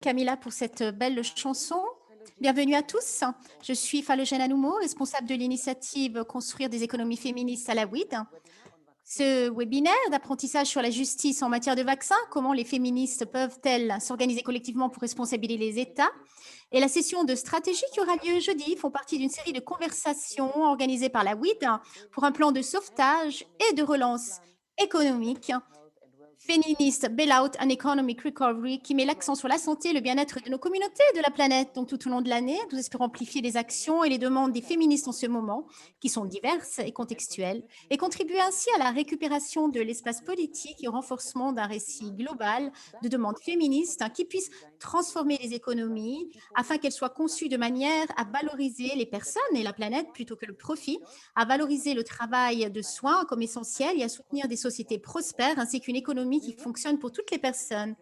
Camilla pour cette belle chanson. Bienvenue à tous. Je suis Falogène Anoumo, responsable de l'initiative Construire des économies féministes à la WID. Ce webinaire d'apprentissage sur la justice en matière de vaccins, comment les féministes peuvent-elles s'organiser collectivement pour responsabiliser les États, et la session de stratégie qui aura lieu jeudi font partie d'une série de conversations organisées par la WID pour un plan de sauvetage et de relance économique féministe Bailout and Economic Recovery qui met l'accent sur la santé et le bien-être de nos communautés et de la planète. Donc, tout au long de l'année, nous espérons amplifier les actions et les demandes des féministes en ce moment, qui sont diverses et contextuelles, et contribuer ainsi à la récupération de l'espace politique et au renforcement d'un récit global de demandes féministes qui puisse transformer les économies afin qu'elles soient conçues de manière à valoriser les personnes et la planète plutôt que le profit, à valoriser le travail de soins comme essentiel et à soutenir des sociétés prospères ainsi qu'une économie qui fonctionne pour toutes les personnes.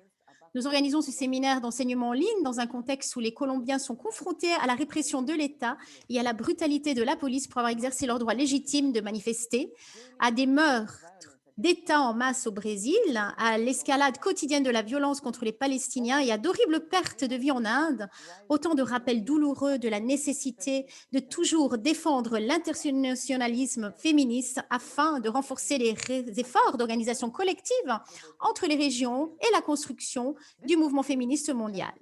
Nous organisons ce séminaire d'enseignement en ligne dans un contexte où les Colombiens sont confrontés à la répression de l'État et à la brutalité de la police pour avoir exercé leur droit légitime de manifester, à des meurtres d'État en masse au Brésil, à l'escalade quotidienne de la violence contre les Palestiniens et à d'horribles pertes de vie en Inde, autant de rappels douloureux de la nécessité de toujours défendre l'internationalisme féministe afin de renforcer les efforts d'organisation collective entre les régions et la construction du mouvement féministe mondial.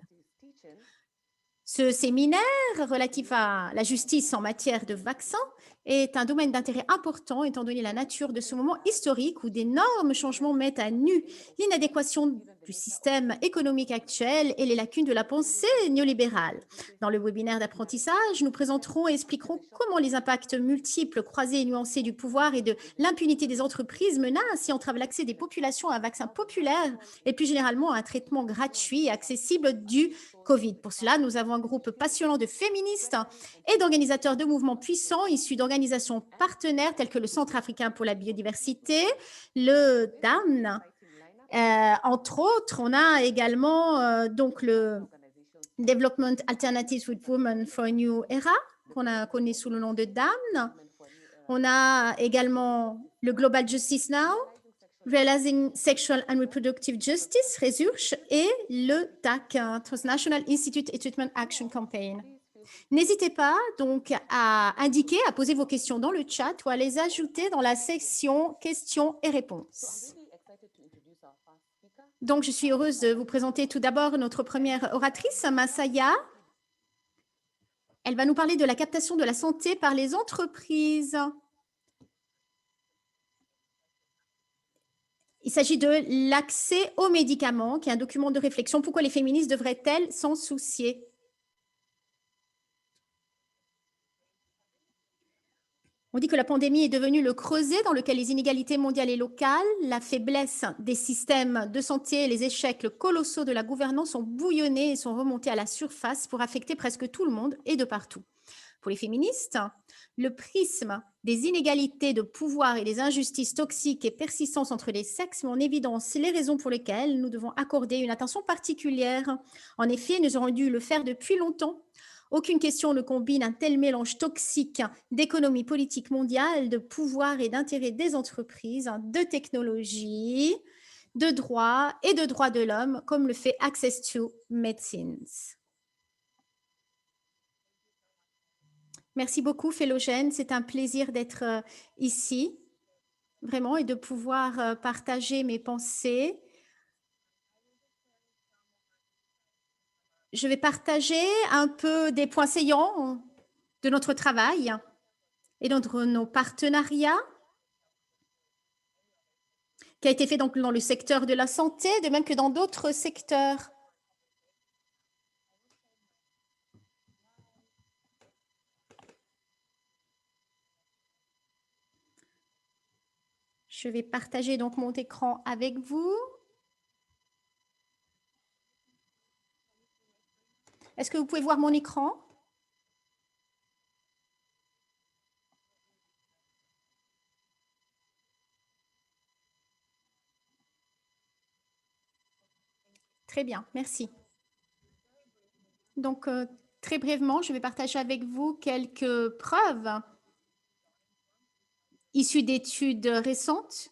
Ce séminaire relatif à la justice en matière de vaccins est un domaine d'intérêt important étant donné la nature de ce moment historique où d'énormes changements mettent à nu l'inadéquation du système économique actuel et les lacunes de la pensée néolibérale. Dans le webinaire d'apprentissage, nous présenterons et expliquerons comment les impacts multiples, croisés et nuancés du pouvoir et de l'impunité des entreprises menacent et entravent l'accès des populations à un vaccin populaire et plus généralement à un traitement gratuit et accessible du Covid. Pour cela, nous avons un groupe passionnant de féministes et d'organisateurs de mouvements puissants issus d'organisations partenaires telles que le Centre africain pour la biodiversité, le DAN. Entre autres, on a également donc le Development Alternatives with Women for a New Era, qu'on connaît sous le nom de DAN. On a également le Global Justice Now, Realizing Sexual and Reproductive Justice, RESURCH, et le TAC, Transnational Institute and Treatment Action Campaign. N'hésitez pas donc à indiquer, à poser vos questions dans le chat ou à les ajouter dans la section questions et réponses. Donc, je suis heureuse de vous présenter tout d'abord notre première oratrice, Masaya. Elle va nous parler de la captation de la santé par les entreprises. Il s'agit de l'accès aux médicaments, qui est un document de réflexion. Pourquoi les féministes devraient-elles s'en soucier? On dit que la pandémie est devenue le creuset dans lequel les inégalités mondiales et locales, la faiblesse des systèmes de santé et les échecs colossaux de la gouvernance ont bouillonné et sont remontés à la surface pour affecter presque tout le monde et de partout. Pour les féministes, le prisme des inégalités de pouvoir et des injustices toxiques et persistantes entre les sexes met en évidence les raisons pour lesquelles nous devons accorder une attention particulière. En effet, nous aurions dû le faire depuis longtemps. Aucune question ne combine un tel mélange toxique d'économie politique mondiale, de pouvoir et d'intérêt des entreprises, de technologie, de droits et de droits de l'homme, comme le fait Access to Medicines. Merci beaucoup, Phélogène. C'est un plaisir d'être ici, vraiment, et de pouvoir partager mes pensées. Je vais partager un peu des points saillants de notre travail et de nos partenariats qui a été fait donc dans le secteur de la santé, de même que dans d'autres secteurs. Je vais partager donc mon écran avec vous. Est-ce que vous pouvez voir mon écran? Très bien, merci. Donc, très brièvement, je vais partager avec vous quelques preuves issues d'études récentes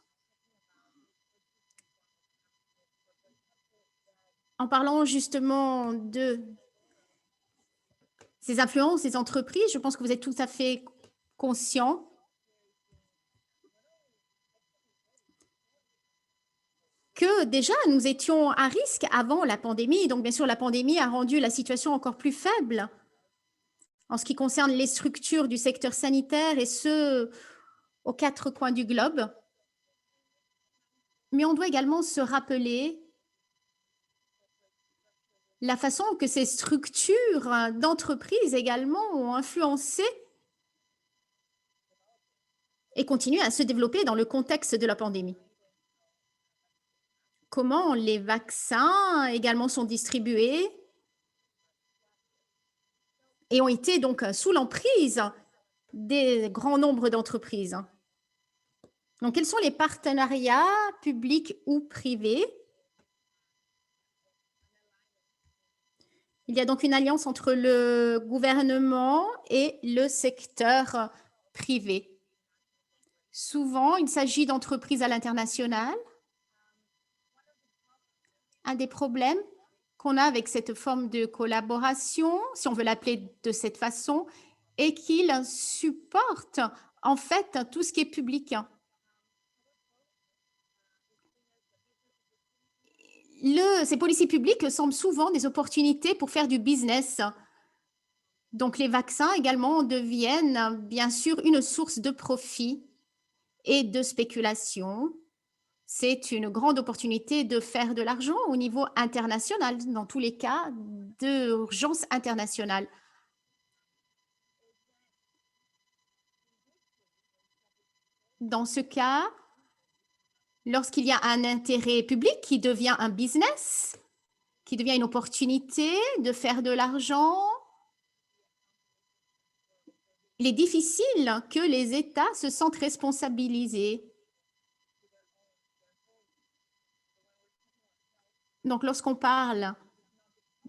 en parlant justement de ces influences des entreprises, je pense que vous êtes tout à fait conscient que déjà nous étions à risque avant la pandémie. Donc, bien sûr, la pandémie a rendu la situation encore plus faible en ce qui concerne les structures du secteur sanitaire et ce, aux quatre coins du globe. Mais on doit également se rappeler la façon que ces structures d'entreprise également ont influencé et continuent à se développer dans le contexte de la pandémie. Comment les vaccins également sont distribués et ont été donc sous l'emprise des grands nombres d'entreprises. Donc, quels sont les partenariats publics ou privés? Il y a donc une alliance entre le gouvernement et le secteur privé. Souvent, il s'agit d'entreprises à l'international. Un des problèmes qu'on a avec cette forme de collaboration, si on veut l'appeler de cette façon, est qu'il supporte en fait tout ce qui est public. Ces policiers publics semblent souvent des opportunités pour faire du business. Donc, les vaccins également deviennent bien sûr une source de profit et de spéculation. C'est une grande opportunité de faire de l'argent au niveau international, dans tous les cas d'urgence internationale. Dans ce cas, lorsqu'il y a un intérêt public qui devient un business, qui devient une opportunité de faire de l'argent, il est difficile que les États se sentent responsabilisés. Donc, lorsqu'on parle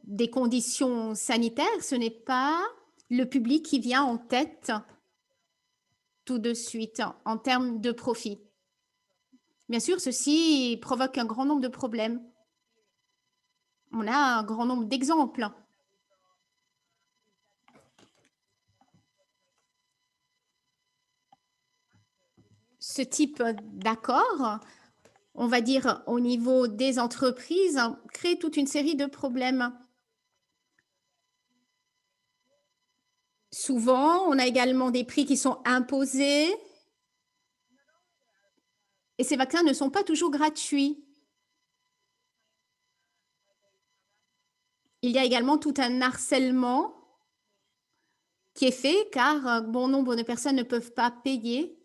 des conditions sanitaires, ce n'est pas le public qui vient en tête tout de suite en termes de profit. Bien sûr, ceci provoque un grand nombre de problèmes. On a un grand nombre d'exemples. Ce type d'accord, on va dire au niveau des entreprises, crée toute une série de problèmes. Souvent, on a également des prix qui sont imposés et ces vaccins ne sont pas toujours gratuits. Il y a également tout un harcèlement qui est fait car bon nombre de personnes ne peuvent pas payer.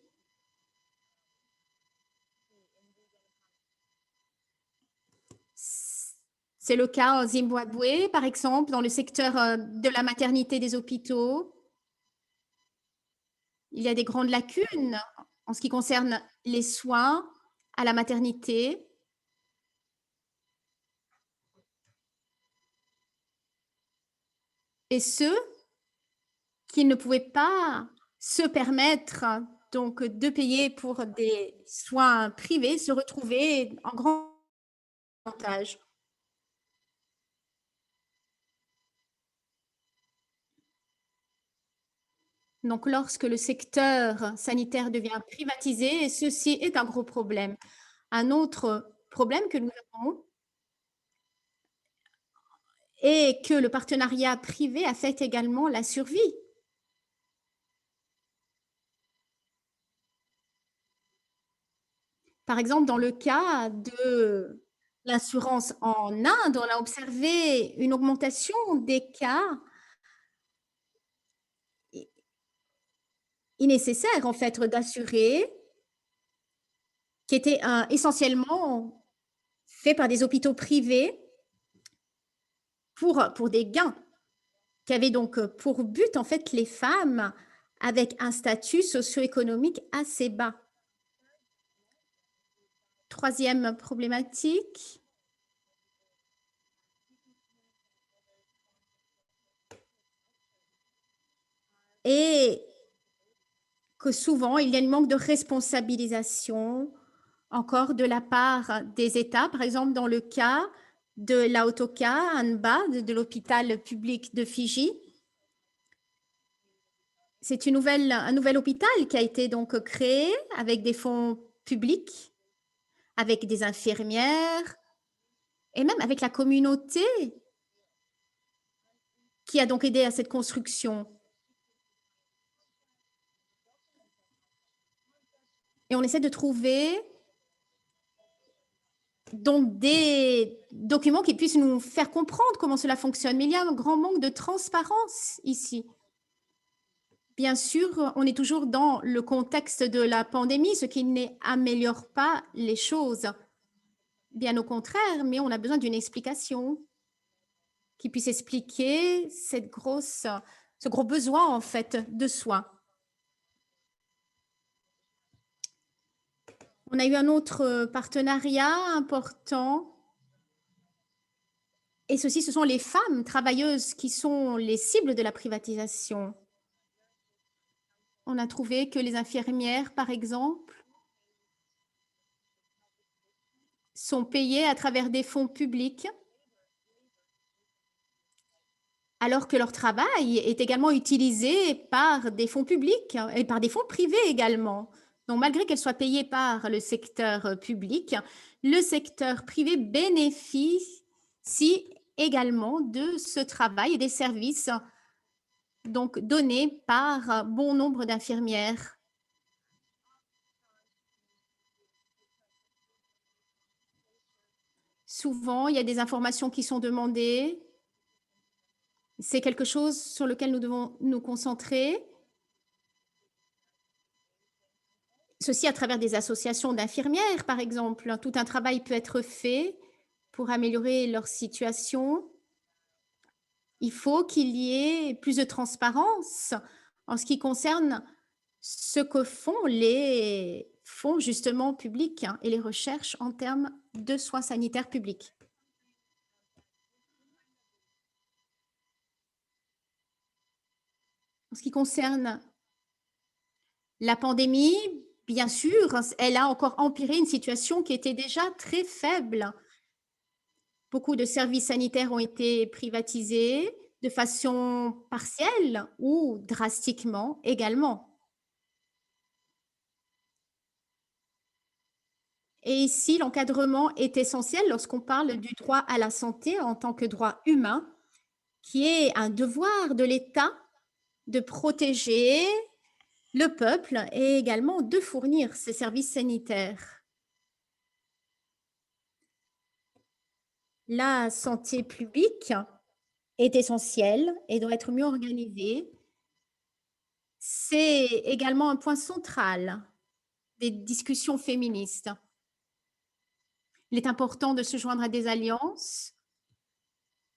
C'est le cas en Zimbabwe, par exemple, dans le secteur de la maternité des hôpitaux. Il y a des grandes lacunes en ce qui concerne les soins à la maternité. Et ceux qui ne pouvaient pas se permettre donc de payer pour des soins privés se retrouvaient en grand avantage. Donc, lorsque le secteur sanitaire devient privatisé, ceci est un gros problème. Un autre problème que nous avons est que le partenariat privé affecte également la survie. Par exemple, dans le cas de l'assurance en Inde, on a observé une augmentation des cas nécessaire en fait d'assurer qui était essentiellement fait par des hôpitaux privés pour des gains qui avaient donc pour but en fait les femmes avec un statut socio-économique assez bas. Troisième problématique, et que souvent il y a un manque de responsabilisation encore de la part des États, par exemple dans le cas de Lautoka, Anba, de l'hôpital public de Fidji. C'est un nouvel hôpital qui a été donc créé avec des fonds publics, avec des infirmières et même avec la communauté qui a donc aidé à cette construction. Et on essaie de trouver donc des documents qui puissent nous faire comprendre comment cela fonctionne. Mais il y a un grand manque de transparence ici. Bien sûr, on est toujours dans le contexte de la pandémie, ce qui n'améliore pas les choses. Bien au contraire, mais on a besoin d'une explication qui puisse expliquer ce gros besoin en fait de soins. On a eu un autre partenariat important. Et ce sont les femmes travailleuses qui sont les cibles de la privatisation. On a trouvé que les infirmières, par exemple, sont payées à travers des fonds publics, alors que leur travail est également utilisé par des fonds publics et par des fonds privés également. Donc, malgré qu'elles soient payées par le secteur public, le secteur privé bénéficie également de ce travail et des services donc donnés par bon nombre d'infirmières. Souvent, il y a des informations qui sont demandées. C'est quelque chose sur lequel nous devons nous concentrer. Ceci à travers des associations d'infirmières, par exemple. Tout un travail peut être fait pour améliorer leur situation. Il faut qu'il y ait plus de transparence en ce qui concerne ce que font les fonds justement publics et les recherches en termes de soins sanitaires publics. En ce qui concerne la pandémie, bien sûr, elle a encore empiré une situation qui était déjà très faible. Beaucoup de services sanitaires ont été privatisés de façon partielle ou drastiquement également. Et ici, l'encadrement est essentiel lorsqu'on parle du droit à la santé en tant que droit humain, qui est un devoir de l'État de protéger le peuple et également de fournir ces services sanitaires. La santé publique est essentielle et doit être mieux organisée. C'est également un point central des discussions féministes. Il est important de se joindre à des alliances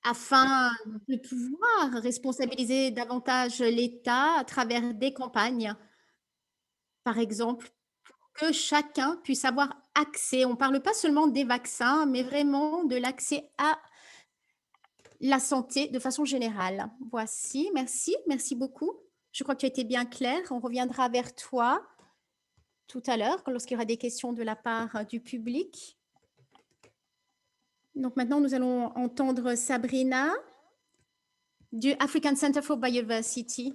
afin de pouvoir responsabiliser davantage l'État à travers des campagnes, par exemple, que chacun puisse avoir accès. On ne parle pas seulement des vaccins, mais vraiment de l'accès à la santé de façon générale. Voici, merci beaucoup. Je crois que tu as été bien clair. On reviendra vers toi tout à l'heure lorsqu'il y aura des questions de la part du public. Donc maintenant, nous allons entendre Sabrina du African Center for Biodiversity.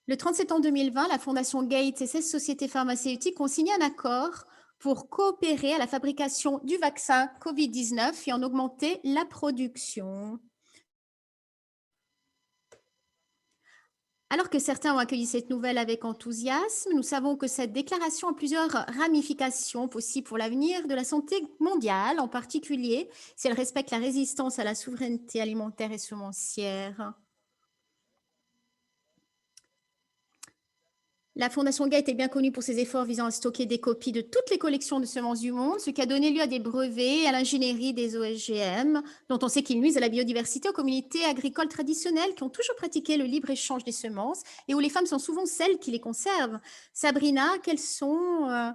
Le 30 septembre 2020, la Fondation Gates et 16 sociétés pharmaceutiques ont signé un accord pour coopérer à la fabrication du vaccin COVID-19 et en augmenter la production. Alors que certains ont accueilli cette nouvelle avec enthousiasme, nous savons que cette déclaration a plusieurs ramifications possibles pour l'avenir de la santé mondiale, en particulier si elle respecte la résistance à la souveraineté alimentaire et semencière. La Fondation Gates est bien connue pour ses efforts visant à stocker des copies de toutes les collections de semences du monde, ce qui a donné lieu à des brevets et à l'ingénierie des OGM, dont on sait qu'ils nuisent à la biodiversité aux communautés agricoles traditionnelles qui ont toujours pratiqué le libre-échange des semences et où les femmes sont souvent celles qui les conservent. Sabrina, quels sont,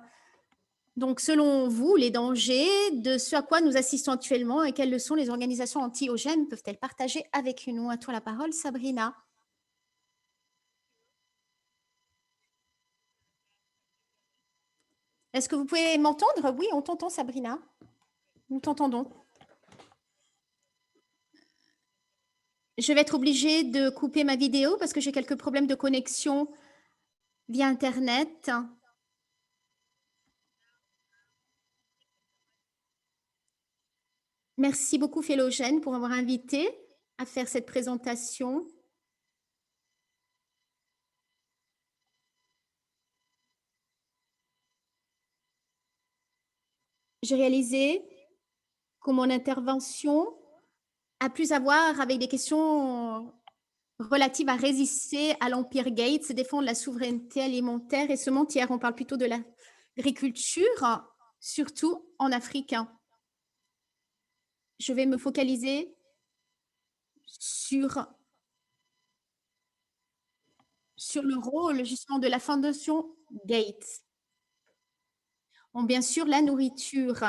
donc, selon vous, les dangers de ce à quoi nous assistons actuellement et quelles leçons les organisations anti-OGM peuvent-elles partager avec nous? À toi la parole, Sabrina. Est-ce que vous pouvez m'entendre? Oui, on t'entend, Sabrina. Nous t'entendons. Je vais être obligée de couper ma vidéo parce que j'ai quelques problèmes de connexion via Internet. Merci beaucoup, Phélogène, pour m'avoir invité à faire cette présentation. J'ai réalisé que mon intervention a plus à voir avec des questions relatives à résister à l'Empire Gates, défendre la souveraineté alimentaire et sementique. On parle plutôt de l'agriculture, surtout en Afrique. Je vais me focaliser sur le rôle justement de la Fondation Gates. Bon, bien sûr, la nourriture,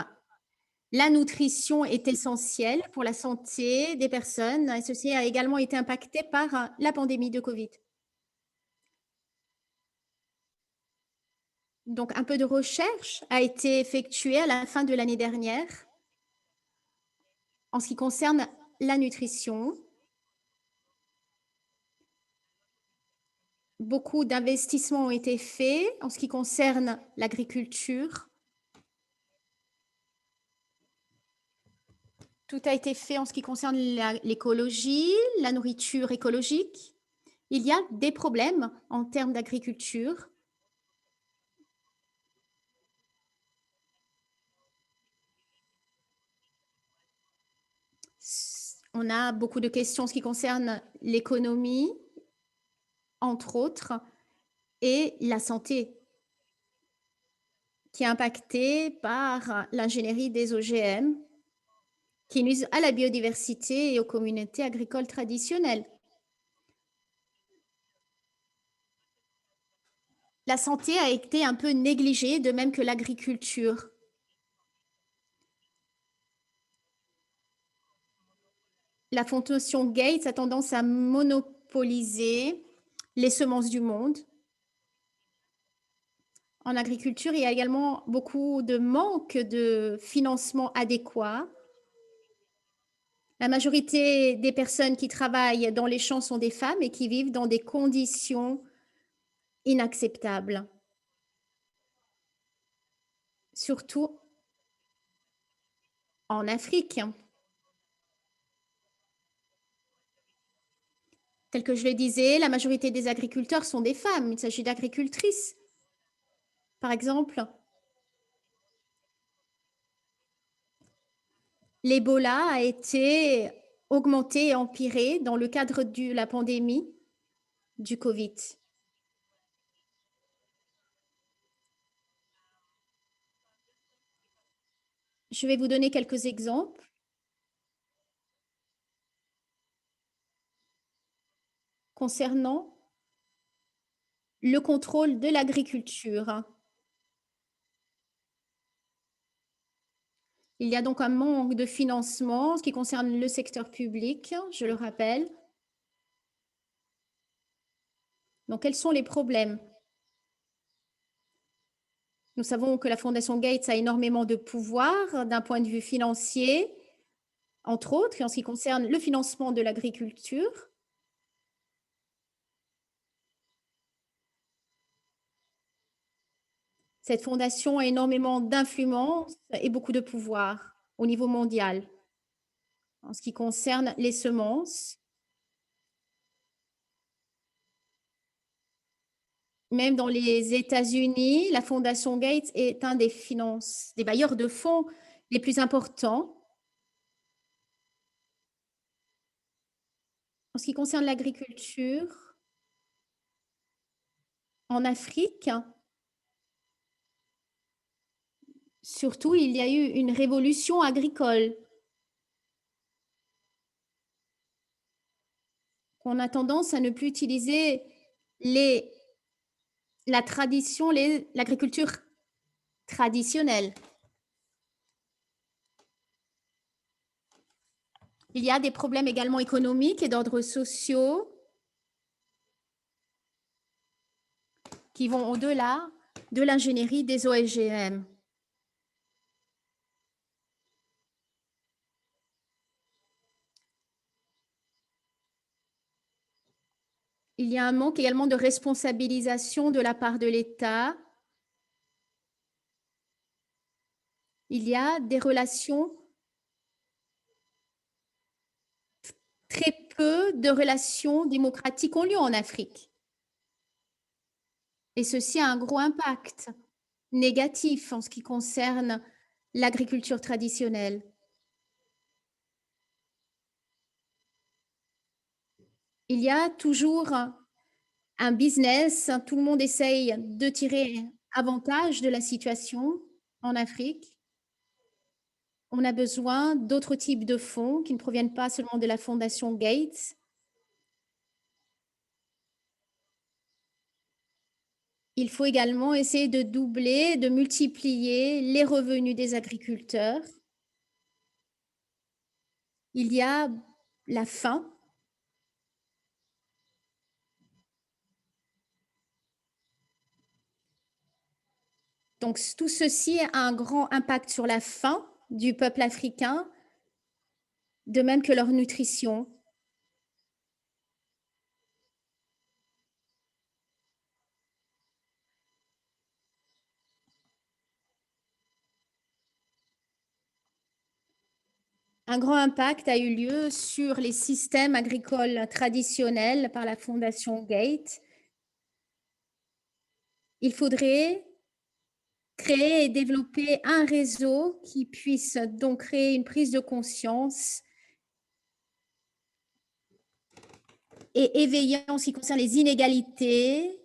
la nutrition est essentielle pour la santé des personnes et ceci a également été impacté par la pandémie de Covid. Donc, un peu de recherche a été effectuée à la fin de l'année dernière en ce qui concerne la nutrition. Beaucoup d'investissements ont été faits en ce qui concerne l'agriculture. Tout a été fait en ce qui concerne l'écologie, la nourriture écologique. Il y a des problèmes en termes d'agriculture. On a beaucoup de questions en ce qui concerne l'économie, entre autres, et la santé, qui est impactée par l'ingénierie des OGM, qui nuisent à la biodiversité et aux communautés agricoles traditionnelles. La santé a été un peu négligée, de même que l'agriculture. La Fondation Gates a tendance à monopoliser les semences du monde. En agriculture, il y a également beaucoup de manque de financement adéquat. La majorité des personnes qui travaillent dans les champs sont des femmes et qui vivent dans des conditions inacceptables, surtout en Afrique. Tel que je le disais, la majorité des agriculteurs sont des femmes. Il s'agit d'agricultrices. Par exemple, l'Ebola a été augmenté et empiré dans le cadre de la pandémie du Covid. Je vais vous donner quelques exemples. Concernant le contrôle de l'agriculture. Il y a donc un manque de financement en ce qui concerne le secteur public, je le rappelle. Donc, quels sont les problèmes? Nous savons que la Fondation Gates a énormément de pouvoir d'un point de vue financier, entre autres, et en ce qui concerne le financement de l'agriculture. Cette fondation a énormément d'influence et beaucoup de pouvoir au niveau mondial. En ce qui concerne les semences, même dans les États-Unis, la Fondation Gates est un des bailleurs de fonds les plus importants. En ce qui concerne l'agriculture, en Afrique, surtout, il y a eu une révolution agricole qu'on a tendance à ne plus utiliser la tradition, l'agriculture traditionnelle. Il y a des problèmes également économiques et d'ordre sociaux qui vont au-delà de l'ingénierie des OGM. Il y a un manque également de responsabilisation de la part de l'État. Il y a des relations, très peu de relations démocratiques ont lieu en Afrique. Et ceci a un gros impact négatif en ce qui concerne l'agriculture traditionnelle. Il y a toujours un business, tout le monde essaye de tirer avantage de la situation en Afrique. On a besoin d'autres types de fonds qui ne proviennent pas seulement de la Fondation Gates. Il faut également essayer de doubler, de multiplier les revenus des agriculteurs. Il y a la faim. Donc, tout ceci a un grand impact sur la faim du peuple africain, de même que leur nutrition. Un grand impact a eu lieu sur les systèmes agricoles traditionnels par la Fondation Gates. Il faudrait créer et développer un réseau qui puisse donc créer une prise de conscience et éveiller en ce qui concerne les inégalités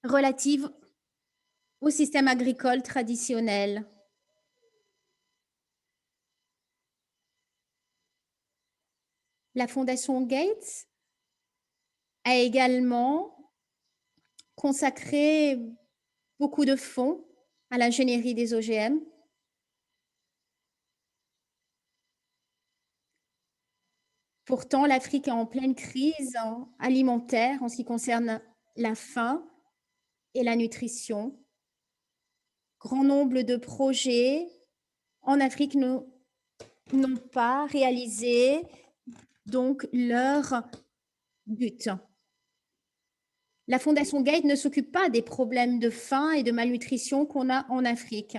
relatives au système agricole traditionnel. La Fondation Gates a également consacré beaucoup de fonds à l'ingénierie des OGM. Pourtant, l'Afrique est en pleine crise alimentaire en ce qui concerne la faim et la nutrition. Grand nombre de projets en Afrique n'ont pas réalisé donc leur but. La Fondation Gates ne s'occupe pas des problèmes de faim et de malnutrition qu'on a en Afrique.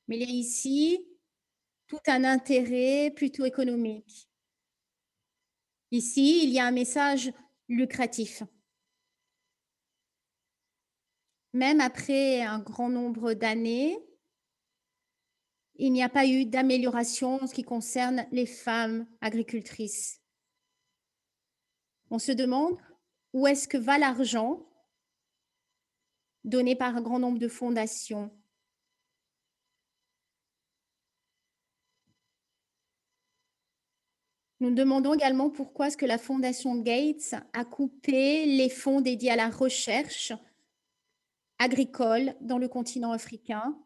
Mais il y a ici tout un intérêt plutôt économique. Ici, il y a un message lucratif. Même après un grand nombre d'années, il n'y a pas eu d'amélioration en ce qui concerne les femmes agricultrices. On se demande où est-ce que va l'argent donné par un grand nombre de fondations. Nous demandons également pourquoi est-ce que la Fondation Gates a coupé les fonds dédiés à la recherche agricole dans le continent africain.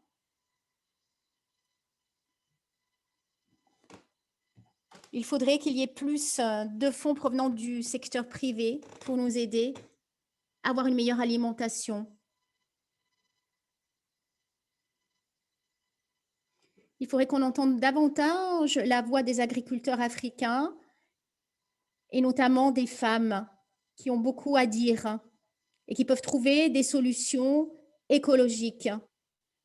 Il faudrait qu'il y ait plus de fonds provenant du secteur privé pour nous aider à avoir une meilleure alimentation. Il faudrait qu'on entende davantage la voix des agriculteurs africains et notamment des femmes qui ont beaucoup à dire et qui peuvent trouver des solutions écologiques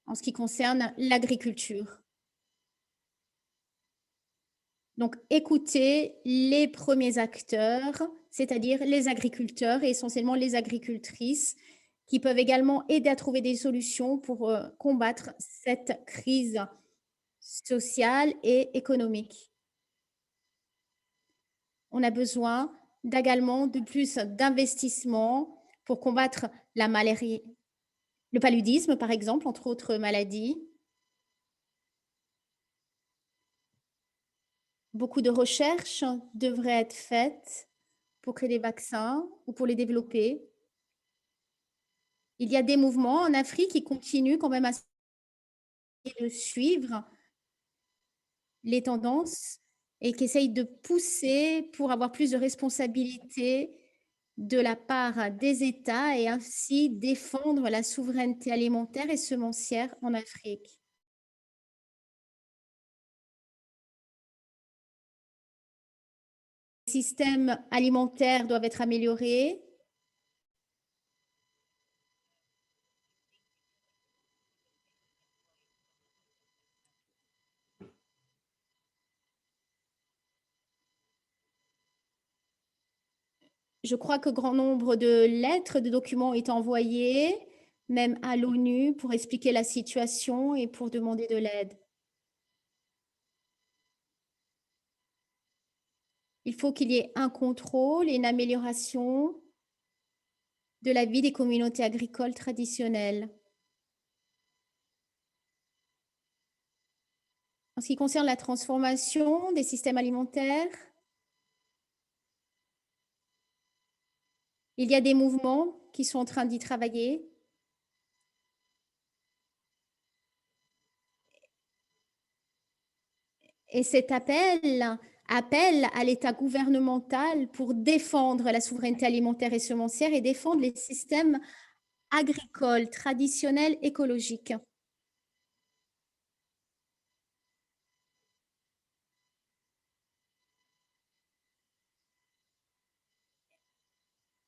en ce qui concerne l'agriculture. Donc, écoutez les premiers acteurs, c'est-à-dire les agriculteurs et essentiellement les agricultrices, qui peuvent également aider à trouver des solutions pour combattre cette crise sociale et économique. On a besoin également de plus d'investissements pour combattre la maladie, le paludisme, par exemple, entre autres maladies. Beaucoup de recherches devraient être faites pour créer des vaccins ou pour les développer. Il y a des mouvements en Afrique qui continuent quand même à suivre les tendances et qui essayent de pousser pour avoir plus de responsabilités de la part des États et ainsi défendre la souveraineté alimentaire et semencière en Afrique. Les systèmes alimentaires doivent être améliorés. Je crois que grand nombre de lettres, de documents ont été envoyés, même à l'ONU, pour expliquer la situation et pour demander de l'aide. Il faut qu'il y ait un contrôle et une amélioration de la vie des communautés agricoles traditionnelles. En ce qui concerne la transformation des systèmes alimentaires, il y a des mouvements qui sont en train d'y travailler. Et cet appel à l'État gouvernemental pour défendre la souveraineté alimentaire et semencière et défendre les systèmes agricoles traditionnels écologiques.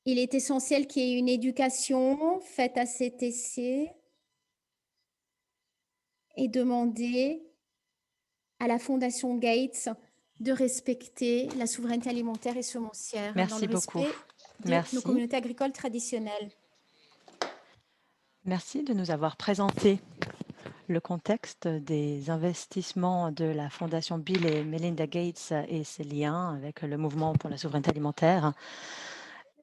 Il est essentiel qu'il y ait une éducation faite à cet essai et demander à la Fondation Gates de respecter la souveraineté alimentaire et semencière dans le Merci beaucoup. respect de nos Merci. communautés agricoles traditionnelles. Merci de nous avoir présenté le contexte des investissements de la Fondation Bill et Melinda Gates et ses liens avec le mouvement pour la souveraineté alimentaire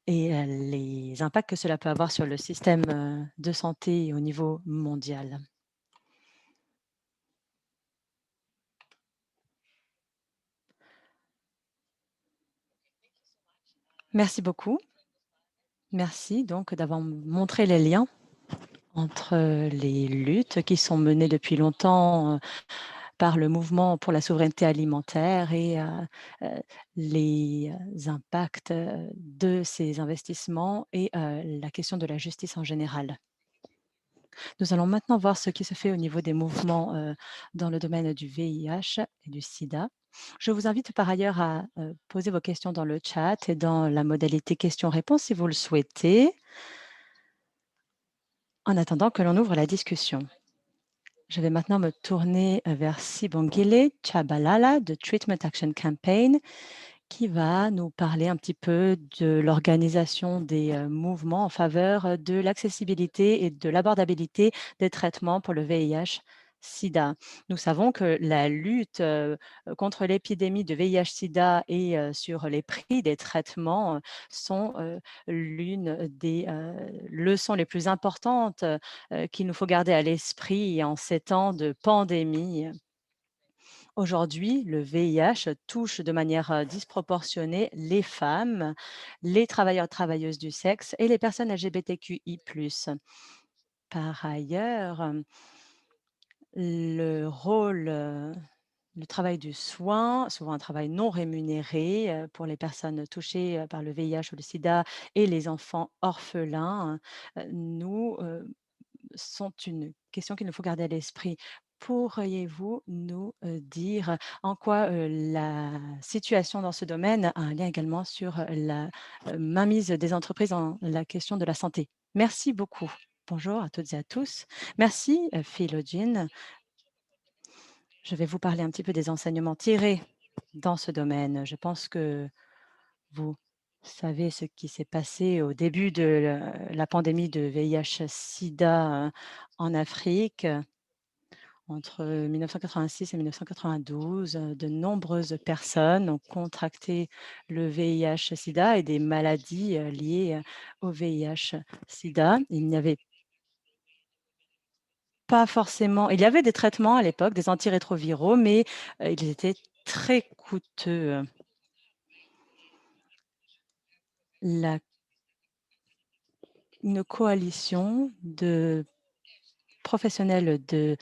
et les impacts que cela peut avoir sur le système de santé au niveau mondial. Merci beaucoup. Merci donc d'avoir montré les liens entre les luttes qui sont menées depuis longtemps par le mouvement pour la souveraineté alimentaire et les impacts de ces investissements et la question de la justice en général. Nous allons maintenant voir ce qui se fait au niveau des mouvements dans le domaine du VIH et du sida. Je vous invite par ailleurs à poser vos questions dans le chat et dans la modalité questions-réponses si vous le souhaitez, en attendant que l'on ouvre la discussion. Je vais maintenant me tourner vers Sibongile Chabalala de Treatment Action Campaign, qui va nous parler un petit peu de l'organisation des mouvements en faveur de l'accessibilité et de l'abordabilité des traitements pour le VIH-Sida. Nous savons que la lutte contre l'épidémie de VIH-Sida et sur les prix des traitements sont l'une des leçons les plus importantes qu'il nous faut garder à l'esprit en ces temps de pandémie. Aujourd'hui, le VIH touche de manière disproportionnée les femmes, les travailleurs, travailleuses du sexe et les personnes LGBTQI+. Par ailleurs, le rôle, le travail du soin, souvent un travail non rémunéré pour les personnes touchées par le VIH ou le sida et les enfants orphelins, nous sont une question qu'il nous faut garder à l'esprit. Pourriez-vous nous dire en quoi la situation dans ce domaine a un lien également sur la mainmise des entreprises dans la question de la santé? Merci beaucoup. Bonjour à toutes et à tous. Merci, Philogene. Je vais vous parler un petit peu des enseignements tirés dans ce domaine. Je pense que vous savez ce qui s'est passé au début de la pandémie de VIH-Sida en Afrique. Entre 1986 et 1992, de nombreuses personnes ont contracté le VIH-Sida et des maladies liées au VIH-Sida. Il n'y avait pas forcément, il y avait des traitements à l'époque, des antirétroviraux, mais ils étaient très coûteux. Une coalition de professionnels de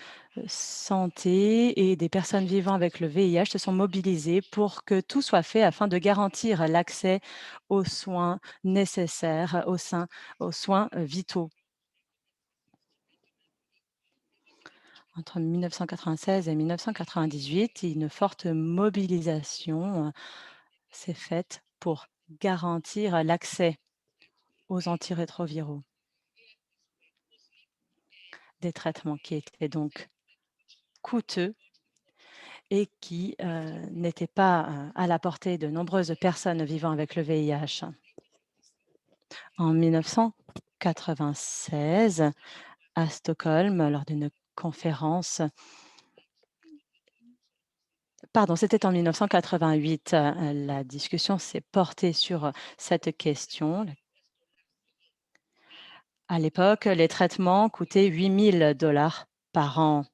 santé et des personnes vivant avec le VIH se sont mobilisés pour que tout soit fait afin de garantir l'accès aux soins nécessaires, aux soins vitaux. Entre 1996 et 1998, une forte mobilisation s'est faite pour garantir l'accès aux antirétroviraux. Des traitements qui étaient donc coûteux et qui n'étaient pas à la portée de nombreuses personnes vivant avec le VIH. En 1996, à Stockholm, lors d'une conférence, pardon, c'était en 1988, la discussion s'est portée sur cette question. À l'époque, les traitements coûtaient 8 000 $ par an.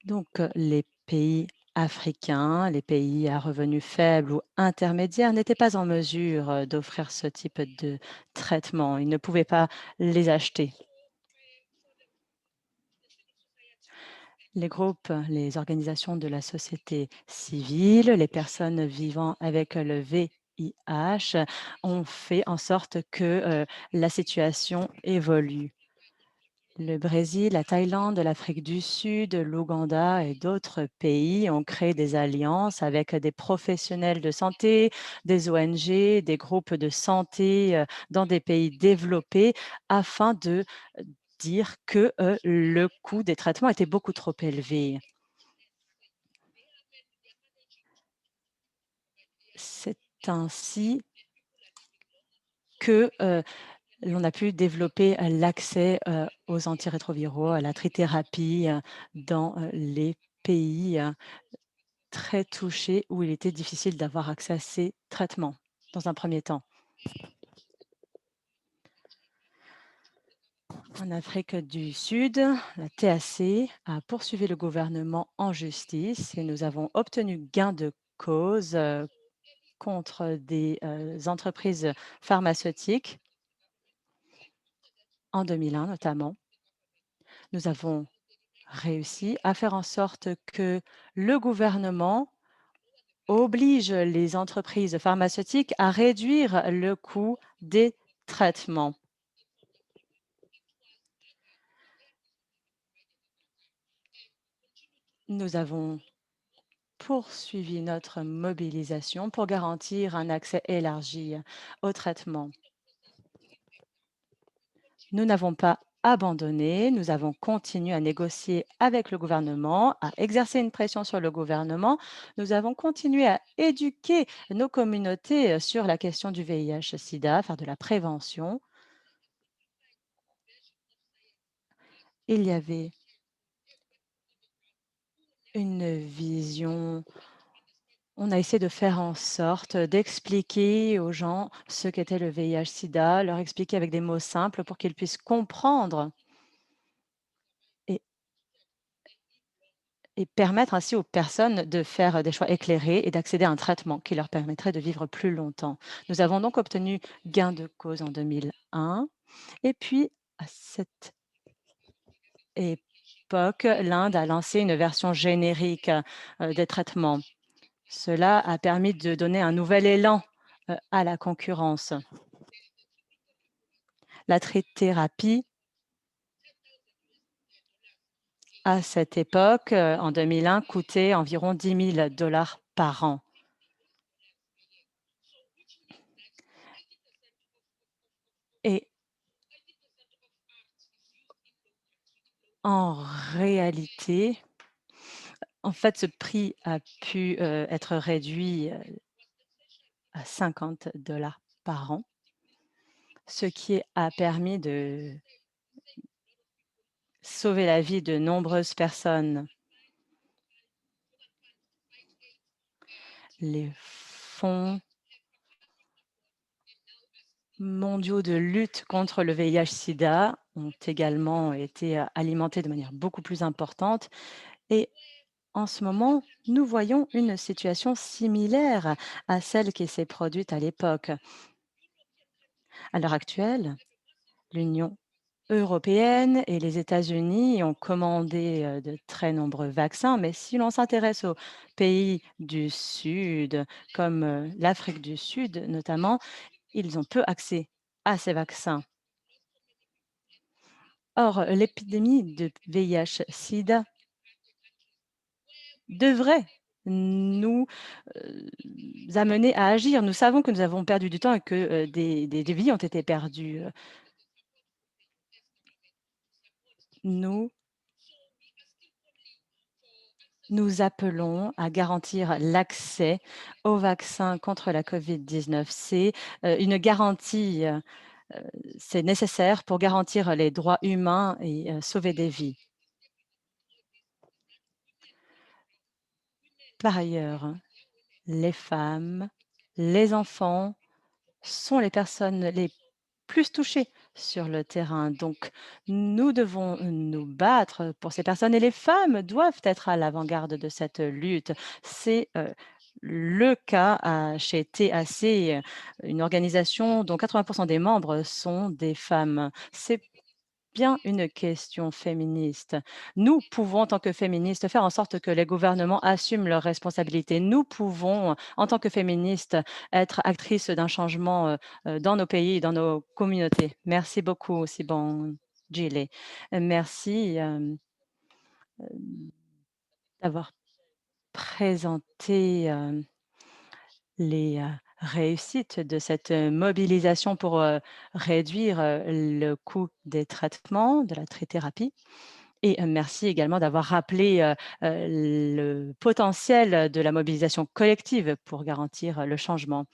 Donc, les pays africains, les pays à revenus faibles ou intermédiaires n'étaient pas en mesure d'offrir ce type de traitement. Ils ne pouvaient pas les acheter. Les groupes, les organisations de la société civile, les personnes vivant avec le VIH ont fait en sorte que la situation évolue. Le Brésil, la Thaïlande, l'Afrique du Sud, l'Ouganda et d'autres pays ont créé des alliances avec des professionnels de santé, des ONG, des groupes de santé dans des pays développés afin de dire que le coût des traitements était beaucoup trop élevé. C'est ainsi que l'on a pu développer l'accès aux antirétroviraux, à la trithérapie dans les pays très touchés où il était difficile d'avoir accès à ces traitements dans un premier temps. En Afrique du Sud, la TAC a poursuivi le gouvernement en justice et nous avons obtenu gain de cause contre des entreprises pharmaceutiques en 2001 notamment. Nous avons réussi à faire en sorte que le gouvernement oblige les entreprises pharmaceutiques à réduire le coût des traitements. Nous avons poursuivi notre mobilisation pour garantir un accès élargi aux traitements. Nous n'avons pas abandonné, nous avons continué à négocier avec le gouvernement, à exercer une pression sur le gouvernement. Nous avons continué à éduquer nos communautés sur la question du VIH-Sida, faire de la prévention. Il y avait une vision. On a essayé de faire en sorte d'expliquer aux gens ce qu'était le VIH-Sida, leur expliquer avec des mots simples pour qu'ils puissent comprendre et, et permettre ainsi aux personnes de faire des choix éclairés et d'accéder à un traitement qui leur permettrait de vivre plus longtemps. Nous avons donc obtenu gain de cause en 2001 et puis à cette époque, l'Inde a lancé une version générique des traitements. Cela a permis de donner un nouvel élan à la concurrence. La trithérapie, à cette époque, en 2001, coûtait environ 10 000 $ par an. Et en réalité, en fait, ce prix a pu être réduit à 50 $ par an, ce qui a permis de sauver la vie de nombreuses personnes. Les fonds mondiaux de lutte contre le VIH-Sida ont également été alimentés de manière beaucoup plus importante et en ce moment, nous voyons une situation similaire à celle qui s'est produite à l'époque. À l'heure actuelle, l'Union européenne et les États-Unis ont commandé de très nombreux vaccins, mais si l'on s'intéresse aux pays du Sud, comme l'Afrique du Sud notamment, ils ont peu accès à ces vaccins. Or, l'épidémie de VIH-Sida devrait nous amener à agir. Nous savons que nous avons perdu du temps et que des vies ont été perdues. Nous Nous appelons à garantir l'accès au vaccin contre la COVID-19. C'est une garantie, c'est nécessaire pour garantir les droits humains et sauver des vies. Par ailleurs, les femmes, les enfants sont les personnes les plus touchées sur le terrain. Donc, nous devons nous battre pour ces personnes et les femmes doivent être à l'avant-garde de cette lutte. C'est le cas chez TAC, une organisation dont 80% des membres sont des femmes. C'est bien une question féministe. Nous pouvons, en tant que féministes, faire en sorte que les gouvernements assument leurs responsabilités. Nous pouvons, en tant que féministes, être actrices d'un changement dans nos pays et dans nos communautés. Merci beaucoup, Sibon Gile. Merci d'avoir présenté les réussites de cette mobilisation pour réduire le coût des traitements, de la trithérapie. Et merci également d'avoir rappelé le potentiel de la mobilisation collective pour garantir le changement.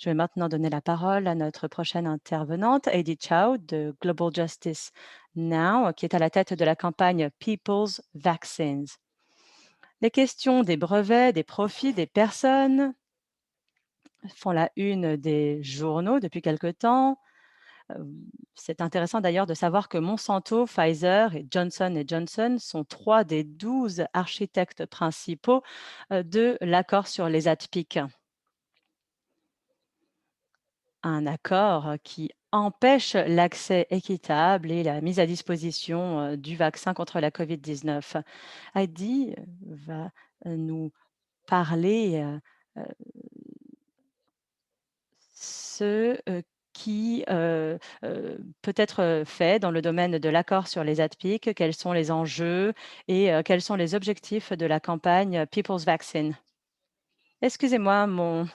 Je vais maintenant donner la parole à notre prochaine intervenante, Heidi Chow de Global Justice Now, qui est à la tête de la campagne People's Vaccines. Les questions des brevets, des profits, des personnes font la une des journaux depuis quelque temps. C'est intéressant d'ailleurs de savoir que Monsanto, Pfizer et Johnson sont 3 des 12 architectes principaux de l'accord sur les ATPIC. Un accord qui empêche l'accès équitable et la mise à disposition du vaccin contre la COVID-19. Heidi va nous parler ce qui peut être fait dans le domaine de l'accord sur les ADPIC, quels sont les enjeux et quels sont les objectifs de la campagne People's Vaccine. Excusez-moi, mon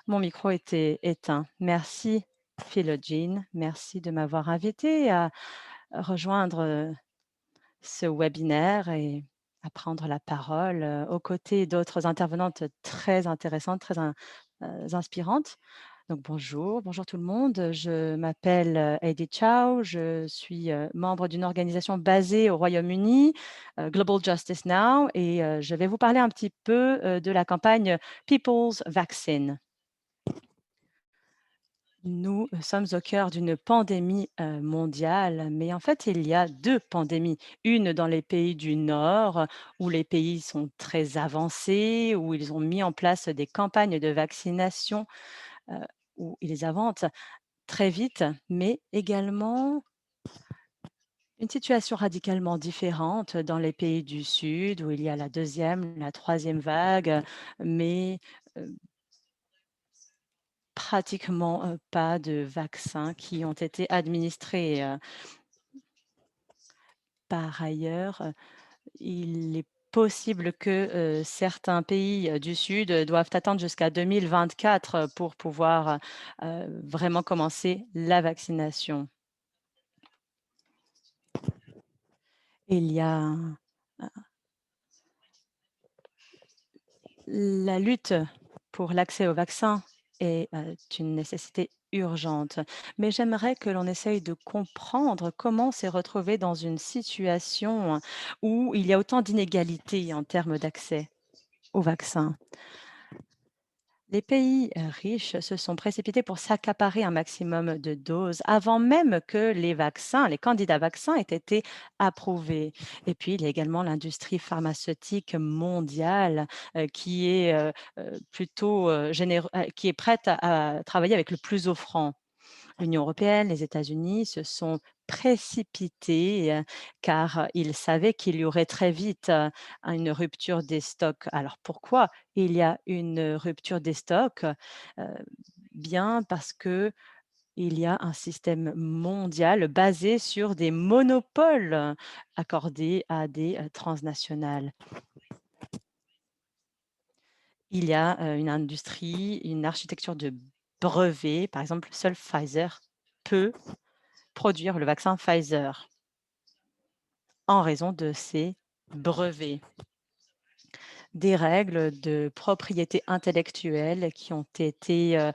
micro était éteint. Merci, Philogene. Merci de m'avoir invité à rejoindre ce webinaire et à prendre la parole aux côtés d'autres intervenantes très intéressantes, très inspirantes. Donc bonjour, bonjour tout le monde. Je m'appelle Heidi Chow, je suis membre d'une organisation basée au Royaume-Uni, Global Justice Now, et je vais vous parler un petit peu de la campagne People's Vaccine. Nous sommes au cœur d'une pandémie mondiale, mais en fait, il y a 2 pandémies. Une dans les pays du Nord, où les pays sont très avancés, où ils ont mis en place des campagnes de vaccination, heu, où ils avancent très vite, mais également une situation radicalement différente dans les pays du Sud, où il y a la deuxième, la troisième vague, mais pratiquement pas de vaccins qui ont été administrés. Par ailleurs, il est possible que certains pays du Sud doivent attendre jusqu'à 2024 pour pouvoir vraiment commencer la vaccination. Il y a la lutte pour l'accès au vaccin est une nécessité urgente, mais j'aimerais que l'on essaye de comprendre comment s'est retrouvé dans une situation où il y a autant d'inégalités en termes d'accès au vaccin. Les pays riches se sont précipités pour s'accaparer un maximum de doses avant même que les vaccins, les candidats vaccins aient été approuvés. Et puis, il y a également l'industrie pharmaceutique mondiale qui est plutôt qui est prête à travailler avec le plus offrant. L'Union européenne, les États-Unis se sont précipités car ils savaient qu'il y aurait très vite une rupture des stocks. Alors pourquoi il y a une rupture des stocks? Bien parce que il y a un système mondial basé sur des monopoles accordés à des transnationales. Il y a une industrie, une architecture de brevets. Par exemple, seul Pfizer peut produire le vaccin Pfizer en raison de ses brevets. des règles de propriété intellectuelle qui ont été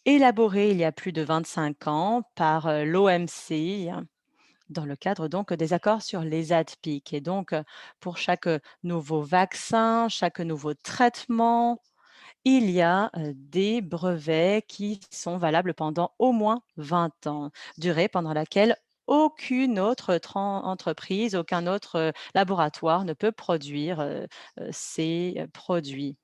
élaborées il y a plus de 25 ans par l'OMC dans le cadre donc des accords sur les ADPIC. Et donc, pour chaque nouveau vaccin, chaque nouveau traitement, il y a des brevets qui sont valables pendant au moins 20 ans, durée pendant laquelle aucune autre entreprise, aucun autre laboratoire ne peut produire ces produits.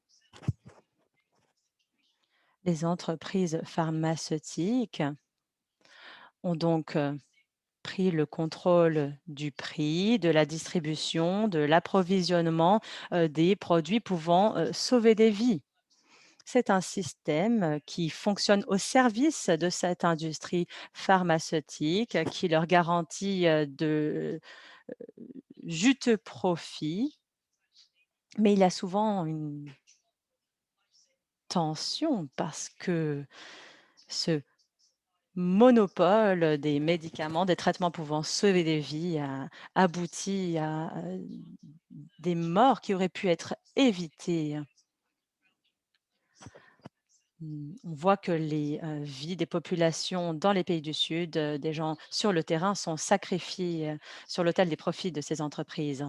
Les entreprises pharmaceutiques ont donc pris le contrôle du prix, de la distribution, de l'approvisionnement des produits pouvant sauver des vies. C'est un système qui fonctionne au service de cette industrie pharmaceutique, qui leur garantit de juteux profits, mais il y a souvent une tension parce que ce monopole des médicaments, des traitements pouvant sauver des vies a abouti à des morts qui auraient pu être évitées. On voit que les vies des populations dans les pays du Sud, des gens sur le terrain sont sacrifiés sur l'autel des profits de ces entreprises.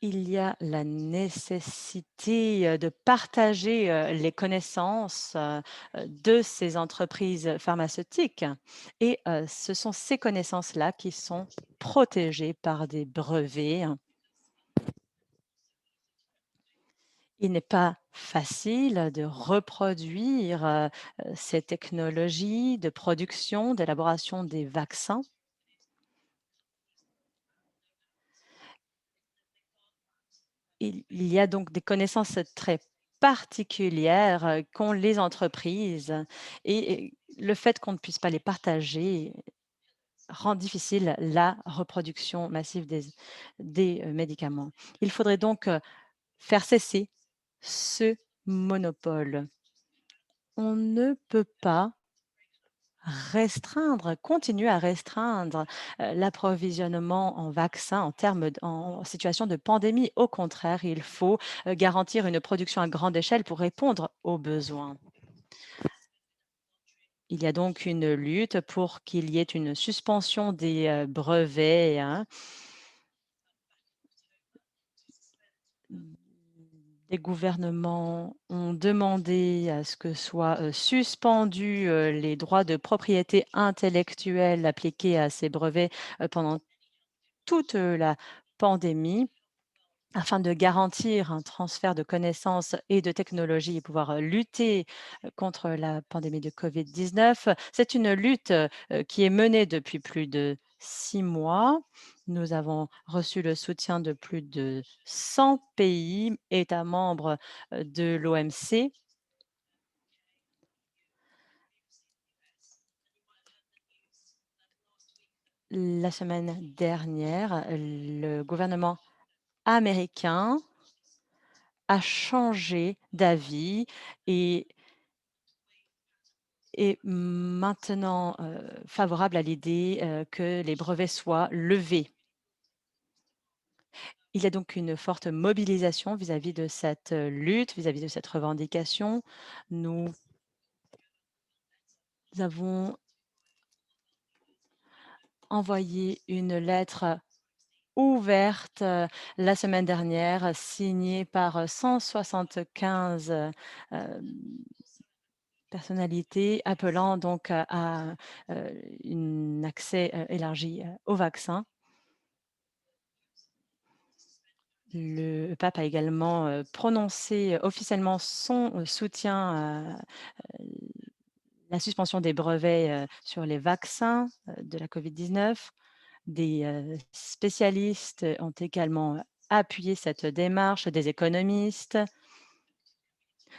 Il y a la nécessité de partager les connaissances de ces entreprises pharmaceutiques et ce sont ces connaissances-là qui sont protégées par des brevets. Il n'est pas facile de reproduire ces technologies de production, d'élaboration des vaccins. Il y a donc des connaissances très particulières qu'ont les entreprises et le fait qu'on ne puisse pas les partager rend difficile la reproduction massive des médicaments. Il faudrait donc faire cesser ce monopole. On ne peut pas continuer à restreindre l'approvisionnement en vaccins en situation de pandémie. Au contraire, il faut garantir une production à grande échelle pour répondre aux besoins. Il y a donc une lutte pour qu'il y ait une suspension des brevets, hein. Les gouvernements ont demandé à ce que soient suspendus les droits de propriété intellectuelle appliqués à ces brevets pendant toute la pandémie afin de garantir un transfert de connaissances et de technologies et pouvoir lutter contre la pandémie de COVID-19. C'est une lutte qui est menée depuis plus de 6 mois. Nous avons reçu le soutien de plus de 100 pays, États membres de l'OMC. La semaine dernière, le gouvernement américain a changé d'avis et est maintenant favorable à l'idée que les brevets soient levés. Il y a donc une forte mobilisation vis-à-vis de cette lutte, vis-à-vis de cette revendication. Nous avons envoyé une lettre ouverte la semaine dernière, signée par 175 personnalités, appelant donc à un accès élargi au vaccin. Le pape a également prononcé officiellement son soutien à la suspension des brevets sur les vaccins de la COVID-19. Des spécialistes ont également appuyé cette démarche, des économistes.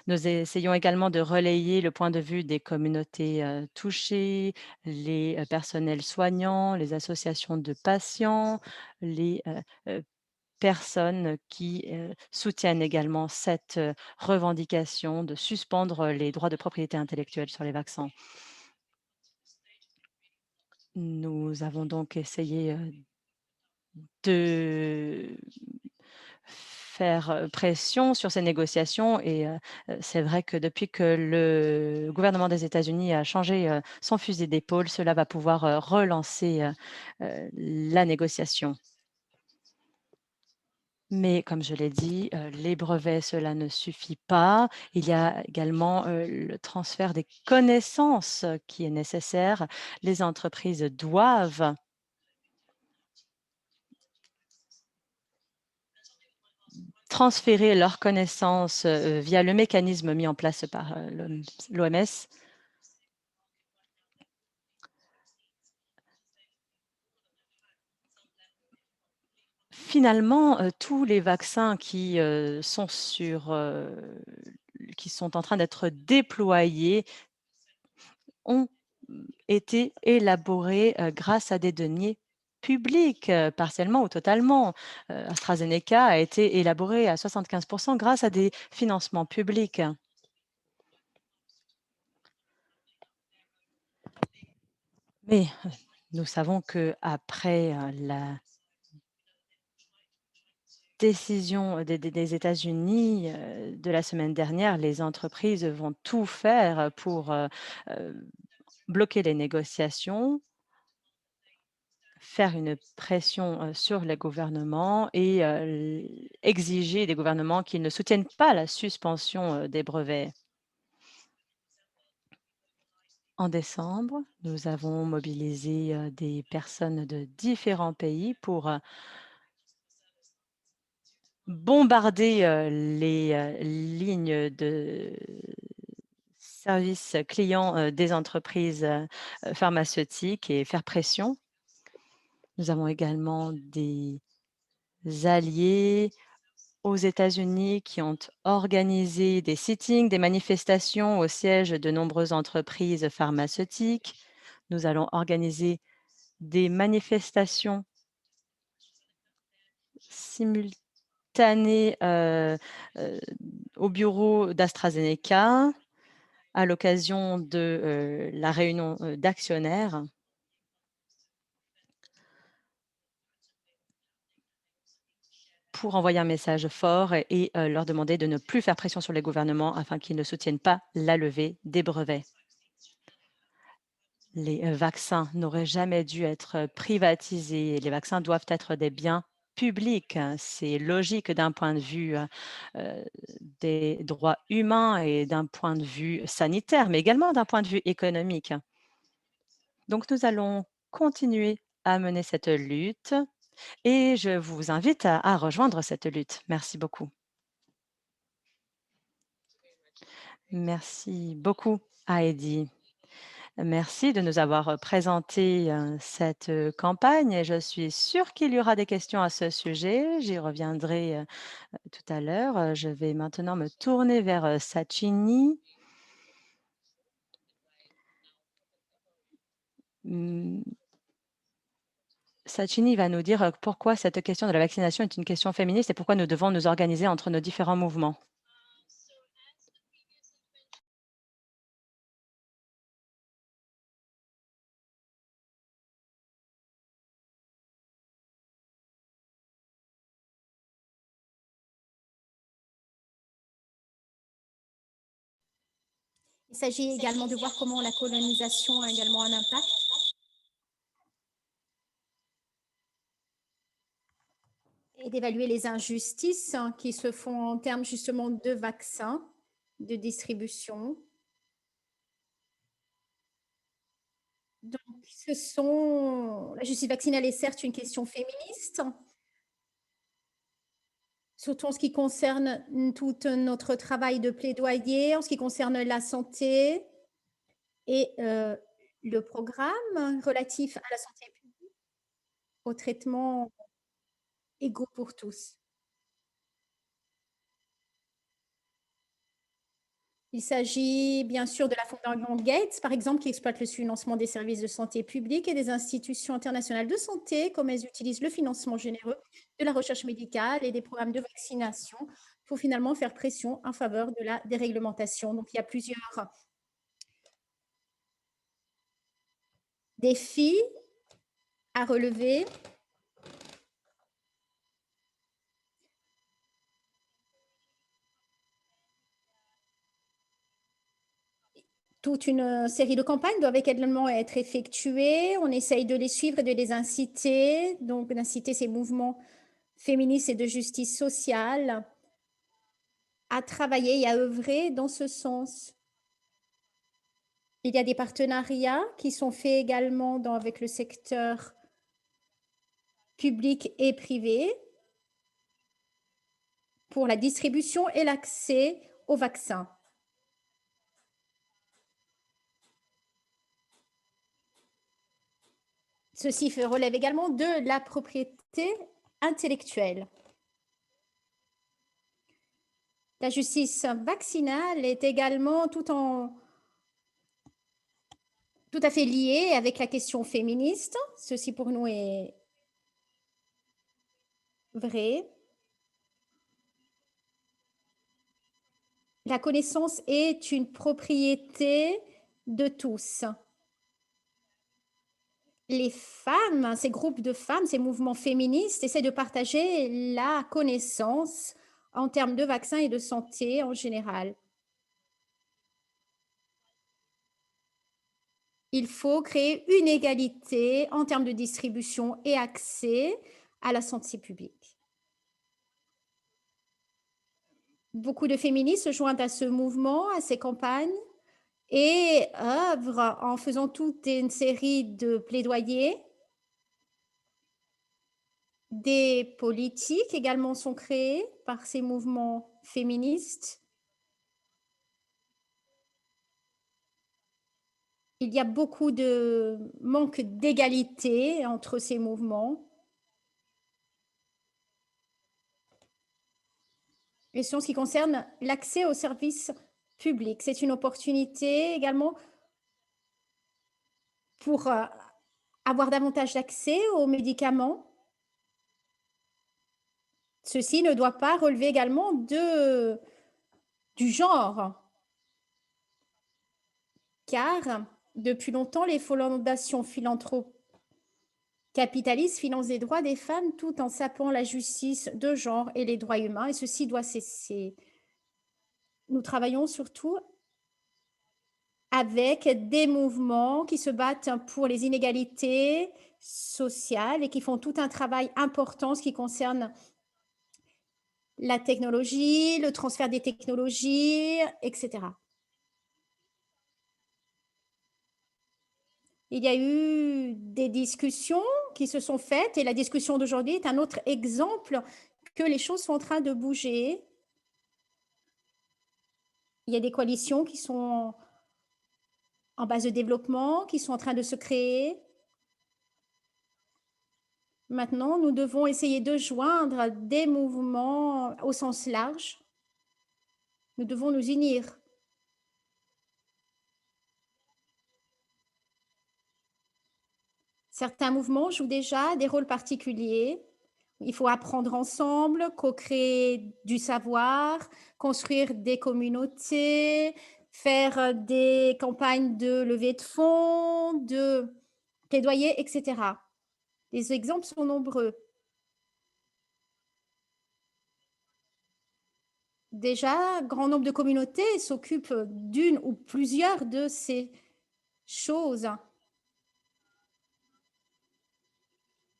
Nous essayons également de relayer le point de vue des communautés touchées, les personnels soignants, les associations de patients, les personnes qui soutiennent également cette revendication de suspendre les droits de propriété intellectuelle sur les vaccins. Nous avons donc essayé de faire pression sur ces négociations et c'est vrai que depuis que le gouvernement des États-Unis a changé, son fusil d'épaule, cela va pouvoir, relancer, la négociation. Mais comme je l'ai dit, les brevets, cela ne suffit pas. Il y a également, le transfert des connaissances qui est nécessaire. Les entreprises doivent transférer leurs connaissances, via le mécanisme mis en place par, l'OMS. Finalement, tous les vaccins qui sont en train d'être déployés ont été élaborés, grâce à des deniers publics, partiellement ou totalement. AstraZeneca a été élaboré à 75 grâce à des financements publics. Mais nous savons qu'après, la décision des États-Unis, de la semaine dernière, les entreprises vont tout faire pour, heu, bloquer les négociations, faire une pression, sur les gouvernements et exiger des gouvernements qu'ils ne soutiennent pas la suspension, des brevets. En décembre, nous avons mobilisé, des personnes de différents pays pour, bombarder, les, lignes de service client, des entreprises, pharmaceutiques et faire pression. Nous avons également des alliés aux États-Unis qui ont organisé des sittings, des manifestations au siège de nombreuses entreprises pharmaceutiques. Nous allons organiser des manifestations simultanées, heu, au bureau d'AstraZeneca à l'occasion de, la réunion, d'actionnaires pour envoyer un message fort et leur demander de ne plus faire pression sur les gouvernements afin qu'ils ne soutiennent pas la levée des brevets. Les, vaccins n'auraient jamais dû être, privatisés. Les vaccins doivent être des biens publics. C'est logique d'un point de vue, heu, des droits humains et d'un point de vue sanitaire, mais également d'un point de vue économique. Donc nous allons continuer à mener cette lutte et je vous invite à rejoindre cette lutte. Merci beaucoup. Merci beaucoup, Heidi. Merci de nous avoir présenté cette campagne et je suis sûre qu'il y aura des questions à ce sujet. J'y reviendrai tout à l'heure. Je vais maintenant me tourner vers Sachini. Hmm, Sachini va nous dire pourquoi cette question de la vaccination est une question féministe et pourquoi nous devons nous organiser entre nos différents mouvements. Il s'agit également de voir comment la colonisation a également un impact et d'évaluer les injustices qui se font en termes justement de vaccins, de distribution. Donc, la justice vaccinale est certes une question féministe, surtout en ce qui concerne tout notre travail de plaidoyer, en ce qui concerne la santé et le programme relatif à la santé publique, au traitement égaux pour tous. Il s'agit bien sûr de la Fondation Gates, par exemple, qui exploite le financement des services de santé publique et des institutions internationales de santé, comme elles utilisent le financement généreux de la recherche médicale et des programmes de vaccination pour finalement faire pression en faveur de la déréglementation. Donc, il y a plusieurs défis à relever. toute une série de campagnes doivent également être effectuées. On essaye de les suivre et de les inciter, donc d'inciter ces mouvements féministes et de justice sociale à travailler et à œuvrer dans ce sens. Il y a des partenariats qui sont faits également avec le secteur public et privé pour la distribution et l'accès aux vaccins. Ceci relève également de la propriété intellectuelle. La justice vaccinale est également tout à fait liée avec la question féministe. Ceci pour nous est vrai. La connaissance est une propriété de tous. Les femmes, ces groupes de femmes, ces mouvements féministes essaient de partager la connaissance en termes de vaccins et de santé en général. Il faut créer une égalité en termes de distribution et accès à la santé publique. Beaucoup de féministes se joignent à ce mouvement, à ces campagnes, et œuvrent en faisant toute une série de plaidoyers. Des politiques également sont créées par ces mouvements féministes. Il y a beaucoup de manque d'égalité entre ces mouvements. Et en ce qui concerne l'accès aux services publics, c'est une opportunité également pour avoir davantage d'accès aux médicaments. Ceci ne doit pas relever également du genre, car depuis longtemps, les fondations philanthropiques capitalistes financent les droits des femmes tout en sapant la justice de genre et les droits humains, et ceci doit cesser. Nous travaillons surtout avec des mouvements qui se battent pour les inégalités sociales et qui font tout un travail important en ce qui concerne la technologie, le transfert des technologies, etc. Il y a eu des discussions qui se sont faites et la discussion d'aujourd'hui est un autre exemple que les choses sont en train de bouger. Il y a des coalitions qui sont en base de développement, qui sont en train de se créer. Maintenant, nous devons essayer de joindre des mouvements au sens large. Nous devons nous unir. Certains mouvements jouent déjà des rôles particuliers. Il faut apprendre ensemble, co-créer du savoir, construire des communautés, faire des campagnes de levée de fonds, de plaidoyer, etc. Les exemples sont nombreux. Déjà, grand nombre de communautés s'occupent d'une ou plusieurs de ces choses.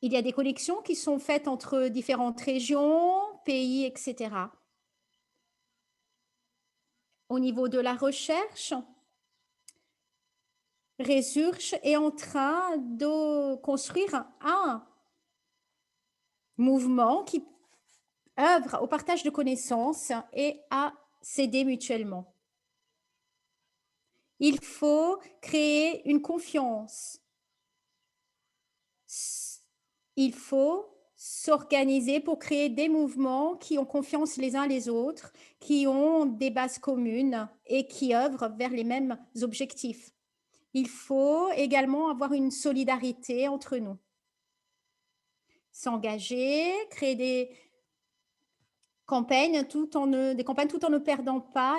Il y a des connexions qui sont faites entre différentes régions, pays, etc. Au niveau de la recherche, Research est en train de construire un mouvement qui œuvre au partage de connaissances et à s'aider mutuellement. Il faut créer une confiance. Il faut s'organiser pour créer des mouvements qui ont confiance les uns les autres, qui ont des bases communes et qui œuvrent vers les mêmes objectifs. Il faut également avoir une solidarité entre nous. S'engager, créer des campagnes tout en ne perdant pas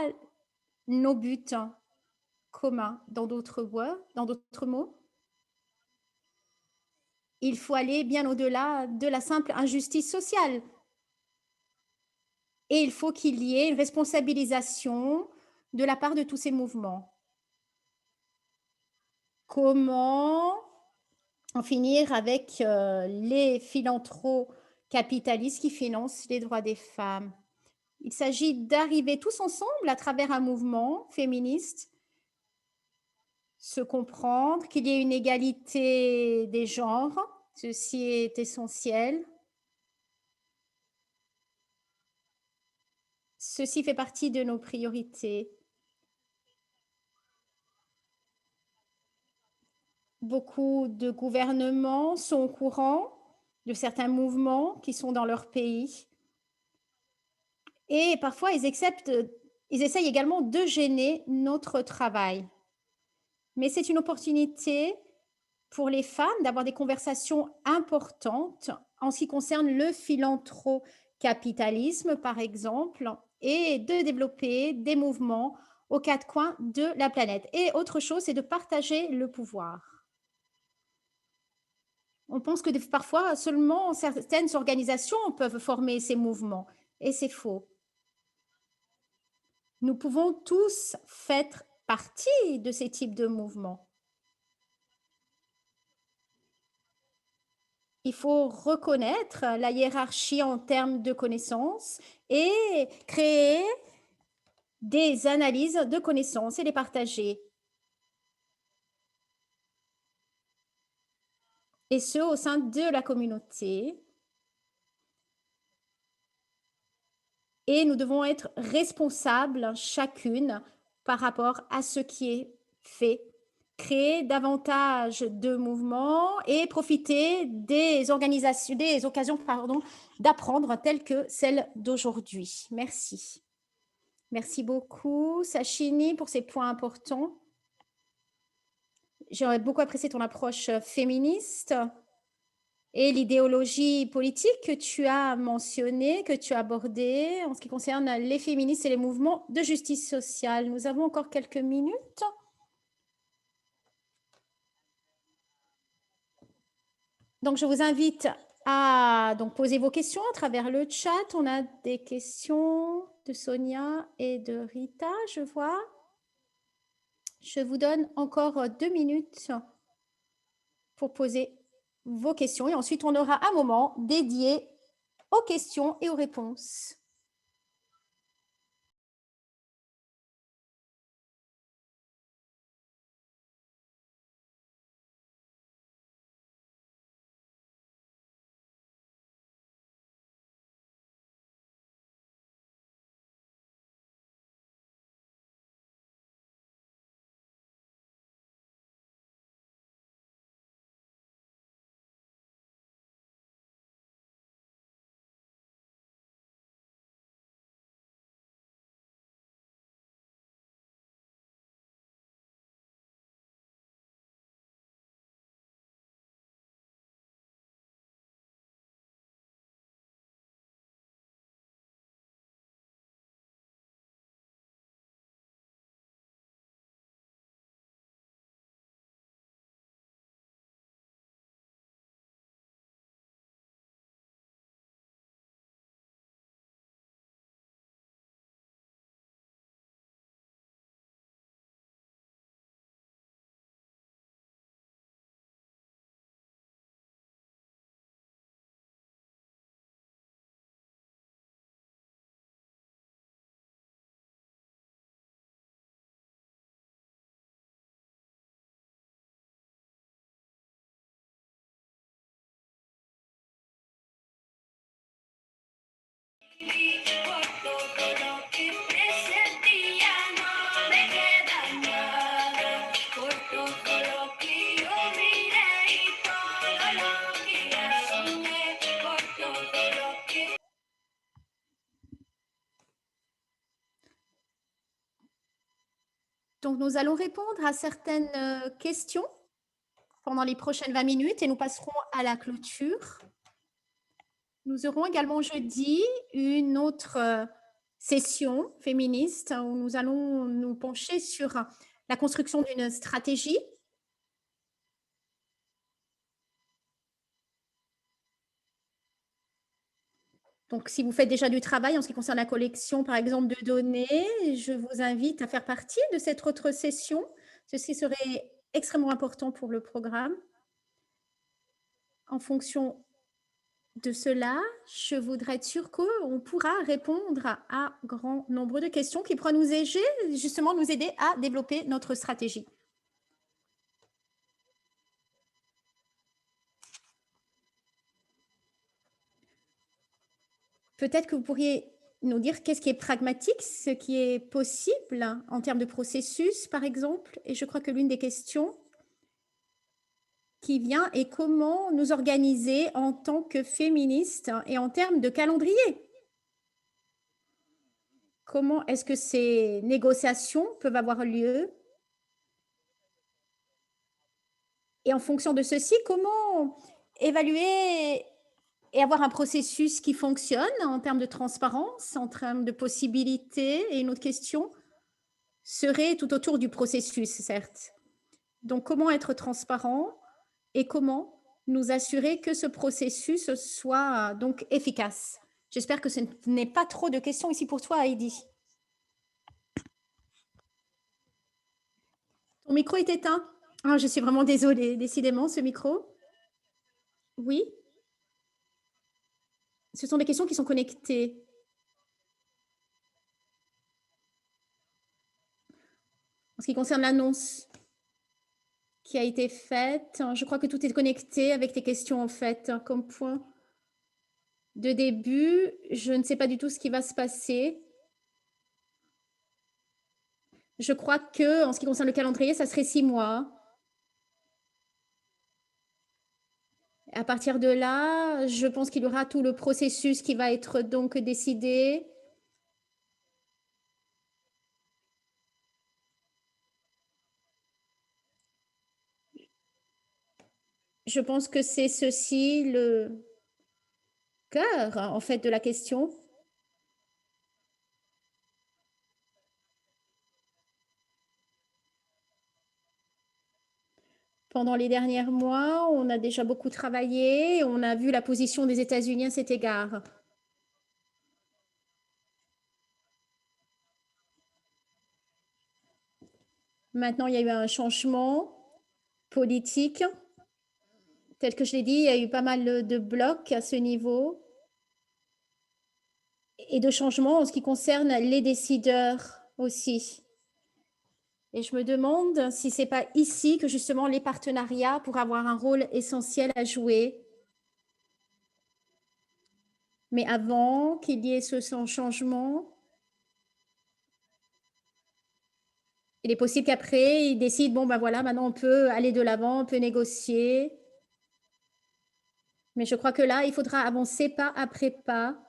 nos buts communs. Dans d'autres mots, il faut aller bien au-delà de la simple injustice sociale. Et il faut qu'il y ait une responsabilisation de la part de tous ces mouvements. comment en finir avec les philanthro-capitalistes qui financent les droits des femmes. Il s'agit d'arriver tous ensemble à travers un mouvement féministe, se comprendre, qu'il y ait une égalité des genres, ceci est essentiel. Ceci fait partie de nos priorités. Beaucoup de gouvernements sont au courant de certains mouvements qui sont dans leur pays. Et parfois, ils essayent également de gêner notre travail. Mais c'est une opportunité pour les femmes d'avoir des conversations importantes en ce qui concerne le philanthro-capitalisme, par exemple, et de développer des mouvements aux quatre coins de la planète. Et autre chose, c'est de partager le pouvoir. On pense que parfois, seulement certaines organisations peuvent former ces mouvements, et c'est faux. Nous pouvons tous faire partie de ces types de mouvements. Il faut reconnaître la hiérarchie en termes de connaissances et créer des analyses de connaissances et les partager. Et ce, au sein de la communauté. Et nous devons être responsables chacune par rapport à ce qui est fait. Créer davantage de mouvements et profiter des organisations, des occasions d'apprendre telles que celle d'aujourd'hui. Merci. Merci beaucoup, Sachini, pour ces points importants. J'aurais beaucoup apprécié ton approche féministe et l'idéologie politique que tu as mentionnée, que tu as abordée en ce qui concerne les féministes et les mouvements de justice sociale. Nous avons encore quelques minutes. Donc, je vous invite à poser vos questions à travers le chat. On a des questions de Sonia et de Rita, je vois. Je vous donne encore 2 minutes pour poser vos questions et ensuite on aura un moment dédié aux questions et aux réponses. Donc, nous allons répondre à certaines questions pendant les prochaines 20 minutes et nous passerons à la clôture. Nous aurons également jeudi une autre session féministe où nous allons nous pencher sur la construction d'une stratégie. Donc, si vous faites déjà du travail en ce qui concerne la collection, par exemple, de données, je vous invite à faire partie de cette autre session. Ceci serait extrêmement important pour le programme. En fonction de cela, je voudrais être sûre qu'on pourra répondre à grand nombre de questions qui pourront nous aider, justement, nous aider à développer notre stratégie. Peut-être que vous pourriez nous dire qu'est-ce qui est pragmatique, ce qui est possible en termes de processus, par exemple. Et je crois que l'une des questions qui vient est comment nous organiser en tant que féministes et en termes de calendrier. Comment est-ce que ces négociations peuvent avoir lieu? Et en fonction de ceci, comment évaluer et avoir un processus qui fonctionne en termes de transparence, en termes de possibilités? Et une autre question serait tout autour du processus, certes. Donc, comment être transparent et comment nous assurer que ce processus soit donc efficace? J'espère que ce n'est pas trop de questions ici pour toi, Heidi. Ton micro est éteint. Ah, je suis vraiment désolée, décidément, ce micro. Oui, ce sont des questions qui sont connectées. En ce qui concerne l'annonce qui a été faite, je crois que tout est connecté avec tes questions, en fait, comme point de début. Je ne sais pas du tout ce qui va se passer. Je crois que, en ce qui concerne le calendrier, ça serait 6 mois. À partir de là, je pense qu'il y aura tout le processus qui va être donc décidé. Je pense que c'est ceci le cœur, en fait, de la question. Pendant les derniers mois, on a déjà beaucoup travaillé, on a vu la position des États-Unis à cet égard. Maintenant, il y a eu un changement politique. Tel que je l'ai dit, il y a eu pas mal de blocs à ce niveau et de changements en ce qui concerne les décideurs aussi. Et je me demande si ce n'est pas ici que justement les partenariats pourraient avoir un rôle essentiel à jouer. Mais avant qu'il y ait ce changement, il est possible qu'après, ils décident, bon, ben voilà, maintenant on peut aller de l'avant, on peut négocier. Mais je crois que là, il faudra avancer pas après pas.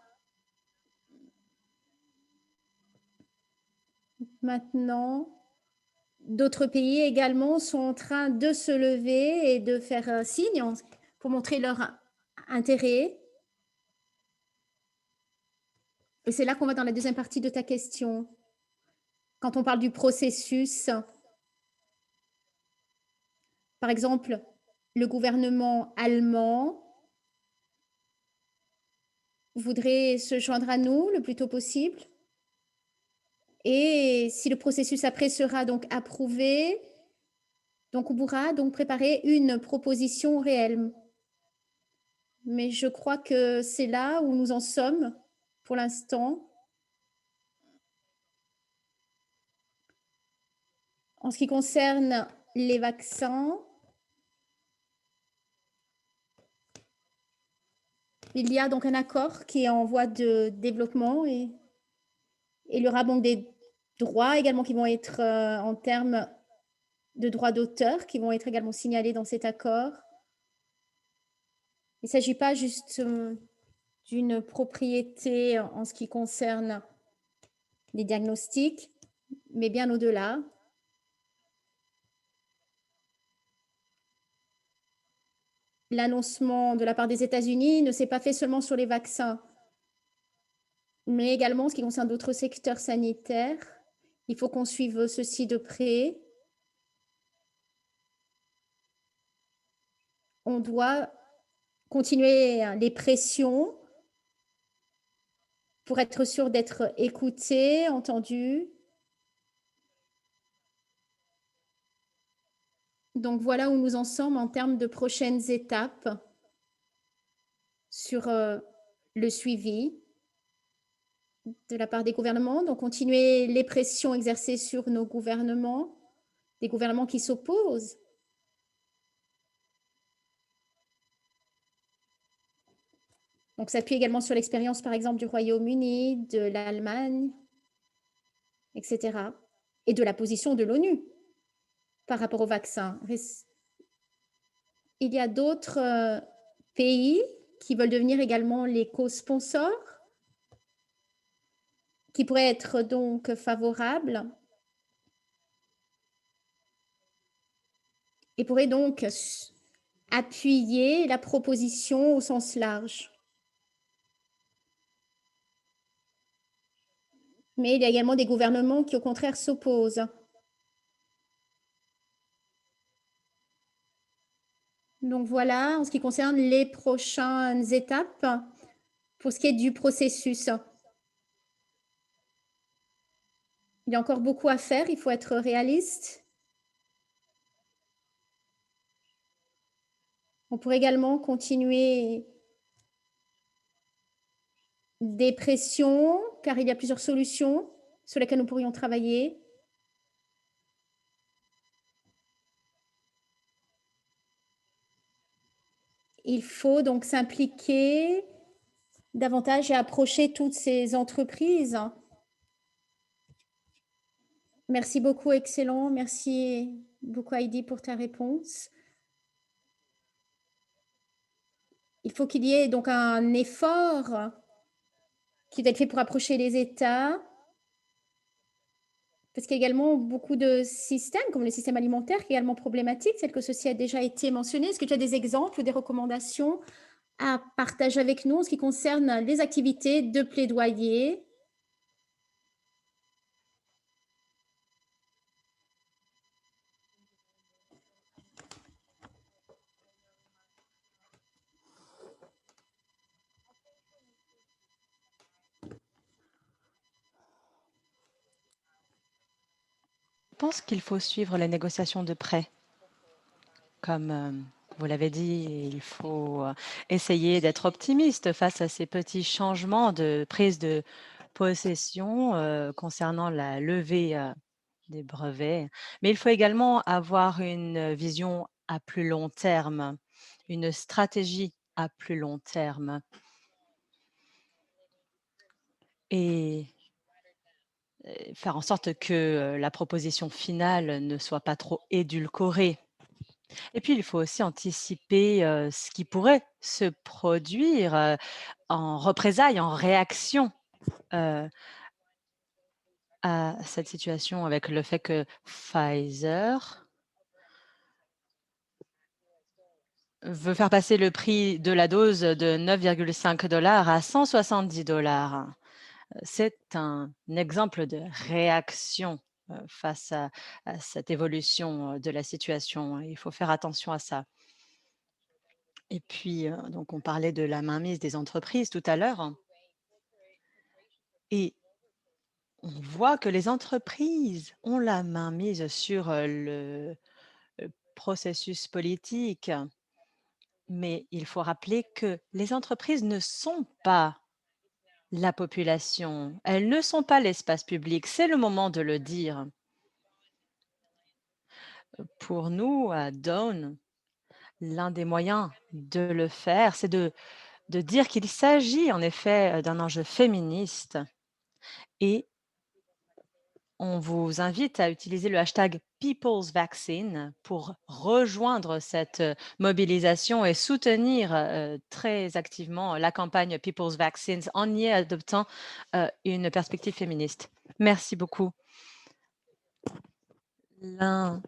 Maintenant, d'autres pays également sont en train de se lever et de faire signe pour montrer leur intérêt. Et c'est là qu'on va dans la deuxième partie de ta question. Quand on parle du processus, par exemple, le gouvernement allemand voudrait se joindre à nous le plus tôt possible. Et si le processus après sera donc approuvé, donc on pourra donc préparer une proposition réelle. Mais je crois que c'est là où nous en sommes pour l'instant. En ce qui concerne les vaccins, il y a donc un accord qui est en voie de développement et il y aura donc des droits également qui vont être en termes de droits d'auteur qui vont être également signalés dans cet accord. Il ne s'agit pas juste d'une propriété en ce qui concerne les diagnostics, mais bien au-delà. L'annoncement de la part des États-Unis ne s'est pas fait seulement sur les vaccins, mais également en ce qui concerne d'autres secteurs sanitaires. Il faut qu'on suive ceci de près. On doit continuer les pressions pour être sûr d'être écouté, entendu. Donc, voilà où nous en sommes en termes de prochaines étapes sur le suivi de la part des gouvernements. Donc, continuer les pressions exercées sur nos gouvernements, des gouvernements qui s'opposent. Donc, s'appuie également sur l'expérience, par exemple, du Royaume-Uni, de l'Allemagne, etc. Et de la position de l'ONU par rapport au vaccin. Il y a d'autres pays qui veulent devenir également les co-sponsors, qui pourraient être donc favorables et pourraient donc appuyer la proposition au sens large. Mais il y a également des gouvernements qui, au contraire, s'opposent. Donc voilà, en ce qui concerne les prochaines étapes, pour ce qui est du processus. Il y a encore beaucoup à faire, il faut être réaliste. On pourrait également continuer des pressions, car il y a plusieurs solutions sur lesquelles nous pourrions travailler. Il faut donc s'impliquer davantage et approcher toutes ces entreprises. Merci beaucoup, excellent. Merci beaucoup, Heidi, pour ta réponse. Il faut qu'il y ait donc un effort qui doit être fait pour approcher les États, parce qu'il y a également beaucoup de systèmes, comme le système alimentaire, qui est également problématique, tel que ceci a déjà été mentionné. Est-ce que tu as des exemples ou des recommandations à partager avec nous en ce qui concerne les activités de plaidoyer? Je pense qu'il faut suivre les négociations de près. Comme vous l'avez dit, il faut essayer d'être optimiste face à ces petits changements de prise de possession concernant la levée des brevets. Mais il faut également avoir une vision à plus long terme, une stratégie à plus long terme. Et faire en sorte que la proposition finale ne soit pas trop édulcorée. Et puis, il faut aussi anticiper ce qui pourrait se produire en représailles, en réaction à cette situation, avec le fait que Pfizer veut faire passer le prix de la dose de 9,5 $ à 170 $. C'est un exemple de réaction face à cette évolution de la situation. Il faut faire attention à ça. Et puis, donc on parlait de la mainmise des entreprises tout à l'heure et on voit que les entreprises ont la mainmise sur le processus politique, mais il faut rappeler que les entreprises ne sont pas la population, elles ne sont pas l'espace public, c'est le moment de le dire. Pour nous, à Dawn, l'un des moyens de le faire, c'est de dire qu'il s'agit en effet d'un enjeu féministe et on vous invite à utiliser le hashtag People's Vaccine pour rejoindre cette mobilisation et soutenir très activement la campagne People's Vaccines en y adoptant une perspective féministe. Merci beaucoup. L'un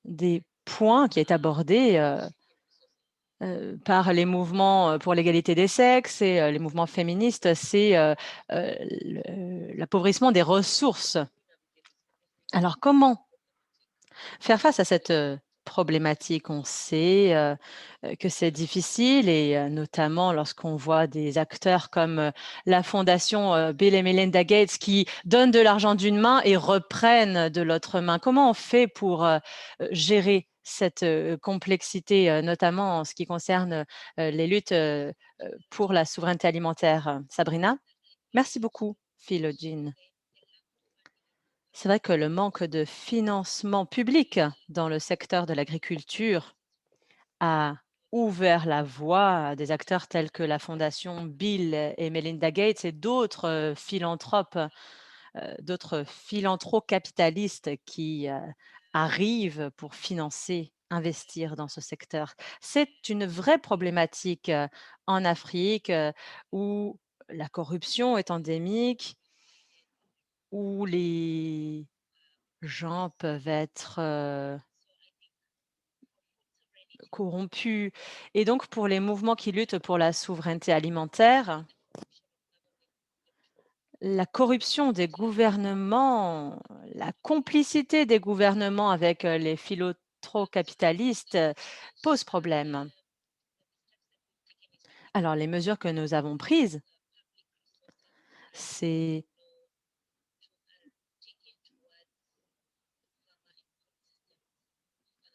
des points qui est abordé par les mouvements pour l'égalité des sexes et les mouvements féministes, c'est l'appauvrissement des ressources. Alors, comment faire face à cette problématique? On sait que c'est difficile et notamment lorsqu'on voit des acteurs comme la fondation Bill et Melinda Gates qui donnent de l'argent d'une main et reprennent de l'autre main. Comment on fait pour gérer cette, complexité, notamment en ce qui concerne, les luttes, pour la souveraineté alimentaire. Sabrina? Merci beaucoup, Philogene. C'est vrai que le manque de financement public dans le secteur de l'agriculture a ouvert la voie à des acteurs tels que la fondation Bill et Melinda Gates et d'autres philanthrocapitalistes qui, arrivent pour financer, investir dans ce secteur. C'est une vraie problématique, en Afrique, où la corruption est endémique, où les gens peuvent être, corrompus et donc pour les mouvements qui luttent pour la souveraineté alimentaire, la corruption des gouvernements, la complicité des gouvernements avec, les capitalistes pose problème. Alors les mesures que nous avons prises, c'est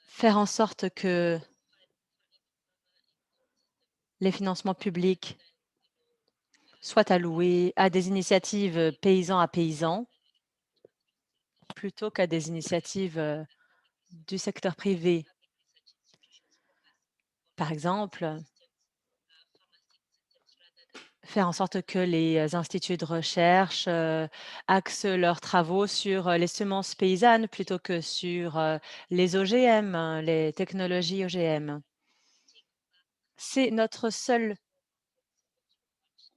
faire en sorte que les financements publics soient alloués à des initiatives, paysan à paysan, plutôt qu'à des initiatives, du secteur privé. Par exemple, faire en sorte que les instituts de recherche, axent leurs travaux sur, les semences paysannes plutôt que sur, les OGM, les technologies OGM. C'est notre seul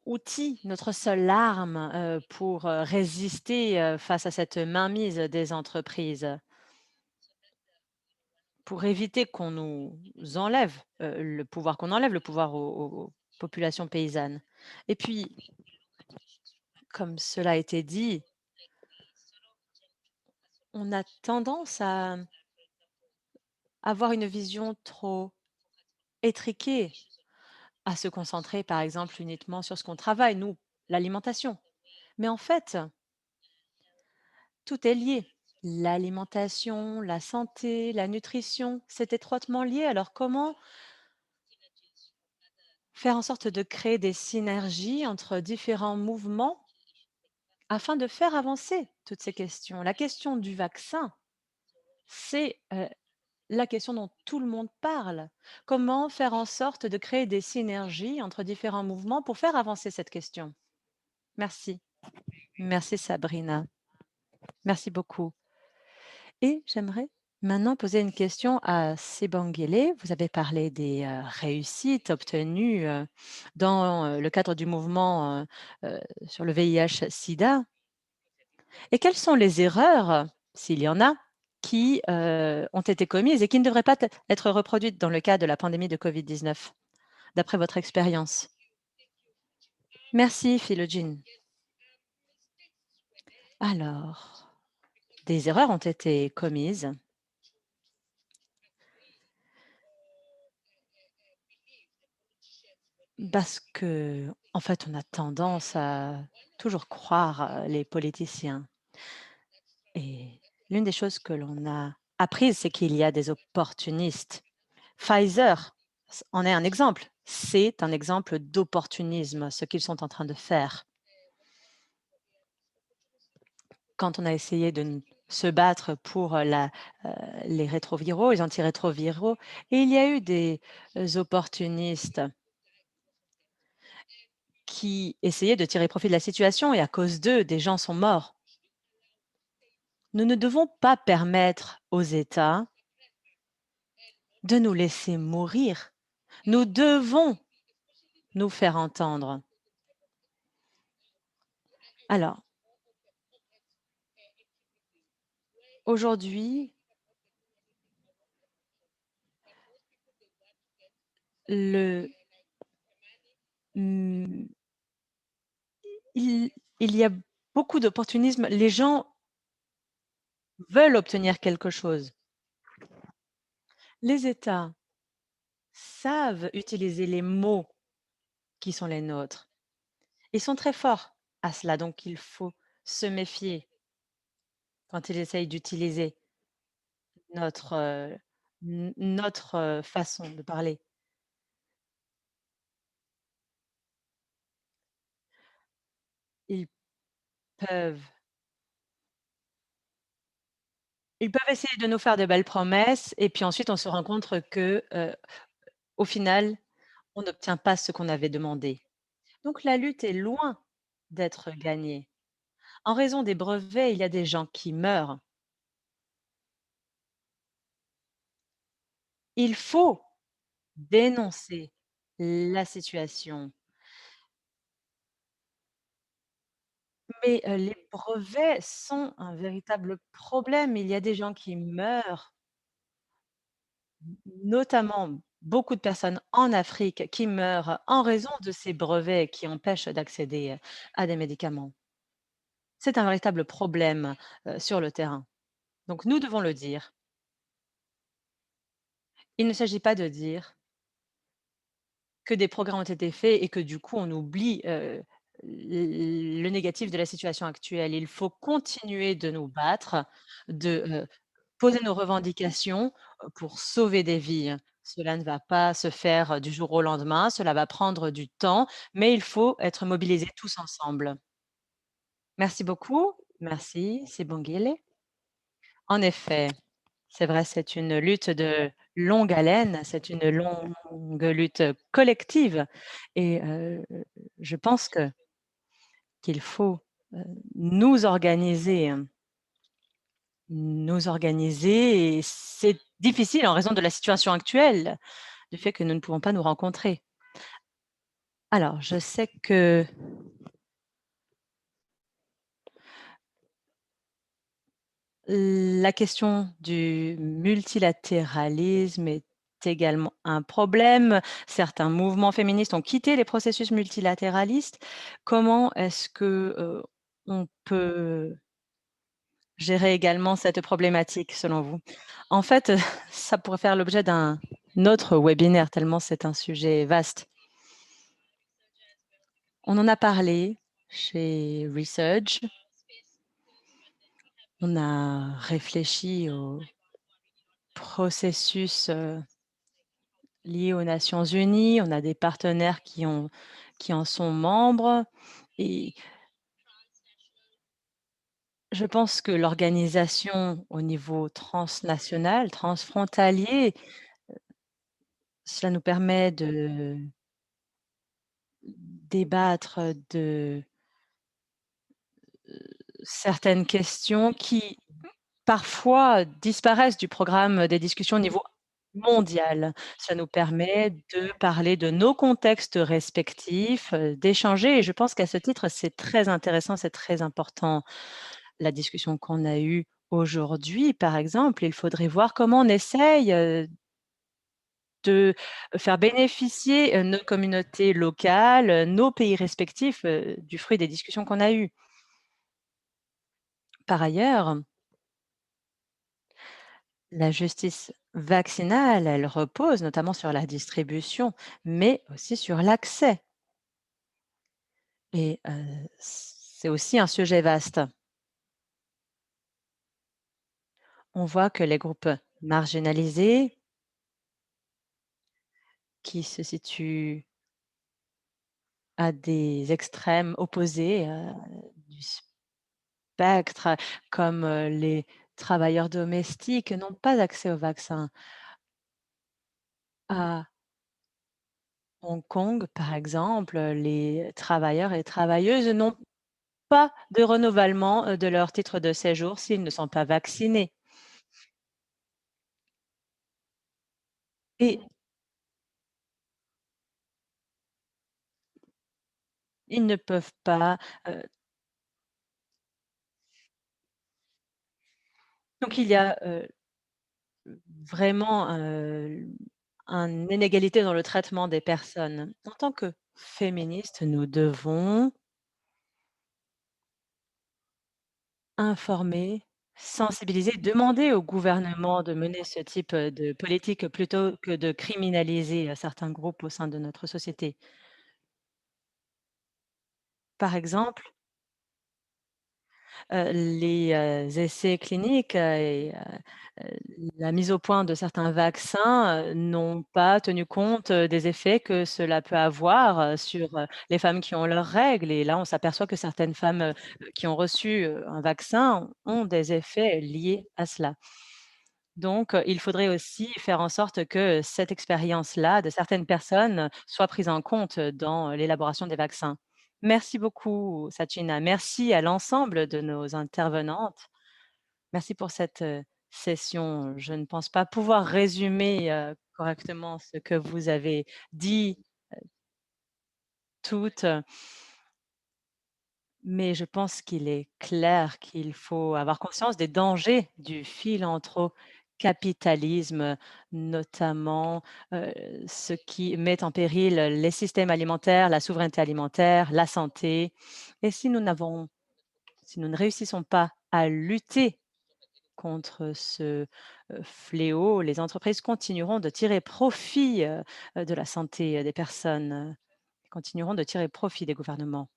outil, notre seule arme, pour, résister, face à cette mainmise des entreprises. Pour éviter qu'on nous enlève, le pouvoir aux populations paysannes. Et puis, comme cela a été dit, on a tendance à avoir une vision trop étriquée, à se concentrer, par exemple, uniquement sur ce qu'on travaille, nous, l'alimentation. Mais en fait, tout est lié. L'alimentation, la santé, la nutrition, c'est étroitement lié. Alors comment faire en sorte de créer des synergies entre différents mouvements afin de faire avancer toutes ces questions? La question du vaccin, c'est, la question dont tout le monde parle. Comment faire en sorte de créer des synergies entre différents mouvements pour faire avancer cette question? Merci. Merci Sabrina. Merci beaucoup. Et j'aimerais maintenant poser une question à Sebangele. Vous avez parlé des réussites obtenues dans le cadre du mouvement sur le VIH-Sida. Et quelles sont les erreurs, s'il y en a, qui ont été commises et qui ne devraient pas être reproduites dans le cas de la pandémie de Covid-19, d'après votre expérience? Merci, Philogene. Alors, des erreurs ont été commises parce que, en fait, on a tendance à toujours croire les politiciens. Et l'une des choses que l'on a apprises, c'est qu'il y a des opportunistes. Pfizer en est un exemple. C'est un exemple d'opportunisme, ce qu'ils sont en train de faire. Quand on a essayé de se battre pour les rétroviraux, les antirétroviraux, et il y a eu des opportunistes qui essayaient de tirer profit de la situation et à cause d'eux, des gens sont morts. Nous ne devons pas permettre aux États de nous laisser mourir. Nous devons nous faire entendre. Alors, aujourd'hui, le, mmh, il y a beaucoup d'opportunisme. Les gens veulent obtenir quelque chose. Les États savent utiliser les mots qui sont les nôtres. Ils sont très forts à cela, donc il faut se méfier quand ils essayent d'utiliser notre, notre, façon de parler. Ils peuvent ils peuvent essayer de nous faire de belles promesses et puis ensuite on se rend compte que, au final, on n'obtient pas ce qu'on avait demandé. Donc la lutte est loin d'être gagnée. En raison des brevets, il y a des gens qui meurent. Il faut dénoncer la situation. Mais, les brevets sont un véritable problème. Il y a des gens qui meurent, notamment beaucoup de personnes en Afrique qui meurent en raison de ces brevets qui empêchent d'accéder, à des médicaments. C'est un véritable problème, sur le terrain. Donc nous devons le dire. Il ne s'agit pas de dire que des progrès ont été faits et que du coup on oublie, le négatif de la situation actuelle. Il faut continuer de nous battre, de, poser nos revendications, pour sauver des vies. Cela ne va pas se faire, du jour au lendemain, cela va prendre du temps, mais il faut être mobilisés tous ensemble. Merci beaucoup. Merci, Sibongile. En effet, c'est vrai, c'est une lutte de longue haleine, c'est une longue lutte collective et je pense qu'il faut, heu, nous organiser, nous organiser et c'est difficile en raison de la situation actuelle, du fait que nous ne pouvons pas nous rencontrer. Alors, je sais que la question du multilatéralisme est également un problème. Certains mouvements féministes ont quitté les processus multilatéralistes. Comment est-ce que, on peut gérer également cette problématique selon vous? En fait, ça pourrait faire l'objet d'un autre webinaire tellement c'est un sujet vaste. On en a parlé chez Research. On a réfléchi au processus, liés aux Nations unies. On a des partenaires qui en sont membres et je pense que l'organisation au niveau transnational, transfrontalier, cela nous permet de débattre de certaines questions qui parfois disparaissent du programme des discussions au niveau mondial. Ça nous permet de parler de nos contextes respectifs, d'échanger et je pense qu'à ce titre, c'est très intéressant, c'est très important. La discussion qu'on a eue aujourd'hui, par exemple, il faudrait voir comment on essaye, de faire bénéficier, nos communautés locales, nos pays respectifs, du fruit des discussions qu'on a eues. Par ailleurs, la justice vaccinale, elle repose notamment sur la distribution, mais aussi sur l'accès et c'est aussi un sujet vaste. On voit que les groupes marginalisés qui se situent à des extrêmes opposés, du spectre, comme, les travailleurs domestiques n'ont pas accès au vaccin. À Hong Kong, par exemple, les travailleurs et travailleuses n'ont pas de renouvellement, de leur titre de séjour s'ils ne sont pas vaccinés et ils ne peuvent pas, heu donc il y a, vraiment, une inégalité dans le traitement des personnes. En tant que féministes, nous devons informer, sensibiliser, demander au gouvernement de mener ce type, de politique plutôt que de criminaliser, certains groupes au sein de notre société. Par exemple, les, essais cliniques, la mise au point de certains vaccins, n'ont pas tenu compte, des effets que cela peut avoir, sur, les femmes qui ont leurs règles et là, on s'aperçoit que certaines femmes, qui ont reçu, un vaccin ont des effets liés à cela. Donc, il faudrait aussi faire en sorte que cette expérience-là de certaines personnes soit prise en compte dans l'élaboration des vaccins. Merci beaucoup, Sachina. Merci à l'ensemble de nos intervenantes. Merci pour cette, session. Je ne pense pas pouvoir résumer, correctement ce que vous avez dit toutes, mais je pense qu'il est clair qu'il faut avoir conscience des dangers du philanthrocapitalisme, notamment, heu, ce qui met en péril les systèmes alimentaires, la souveraineté alimentaire, la santé et si nous ne réussissons pas à lutter contre ce, fléau, les entreprises continueront de tirer profit, de la santé, des personnes, continueront de tirer profit des gouvernements.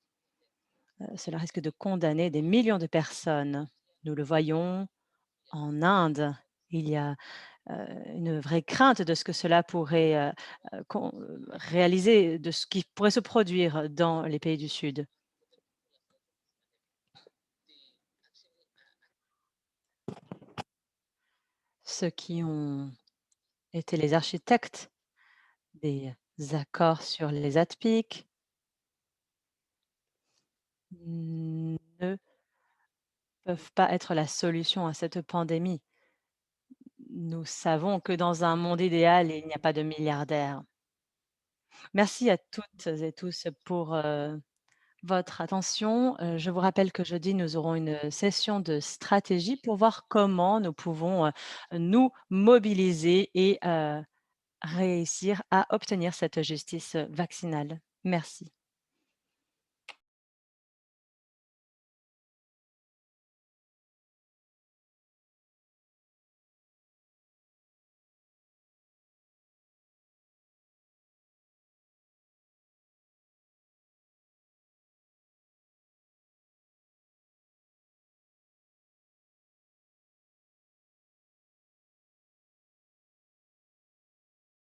Cela risque de condamner des millions de personnes. Nous le voyons en Inde. Il y a, une vraie crainte de ce que cela pourrait, réaliser, de ce qui pourrait se produire dans les pays du Sud. Ceux qui ont été les architectes des accords sur les ATPIC ne peuvent pas être la solution à cette pandémie. Nous savons que dans un monde idéal, il n'y a pas de milliardaires. Merci à toutes et tous pour, votre attention. Je vous rappelle que jeudi, nous aurons une, session de stratégie pour voir comment nous pouvons, nous mobiliser et réussir à obtenir cette justice, vaccinale. Merci.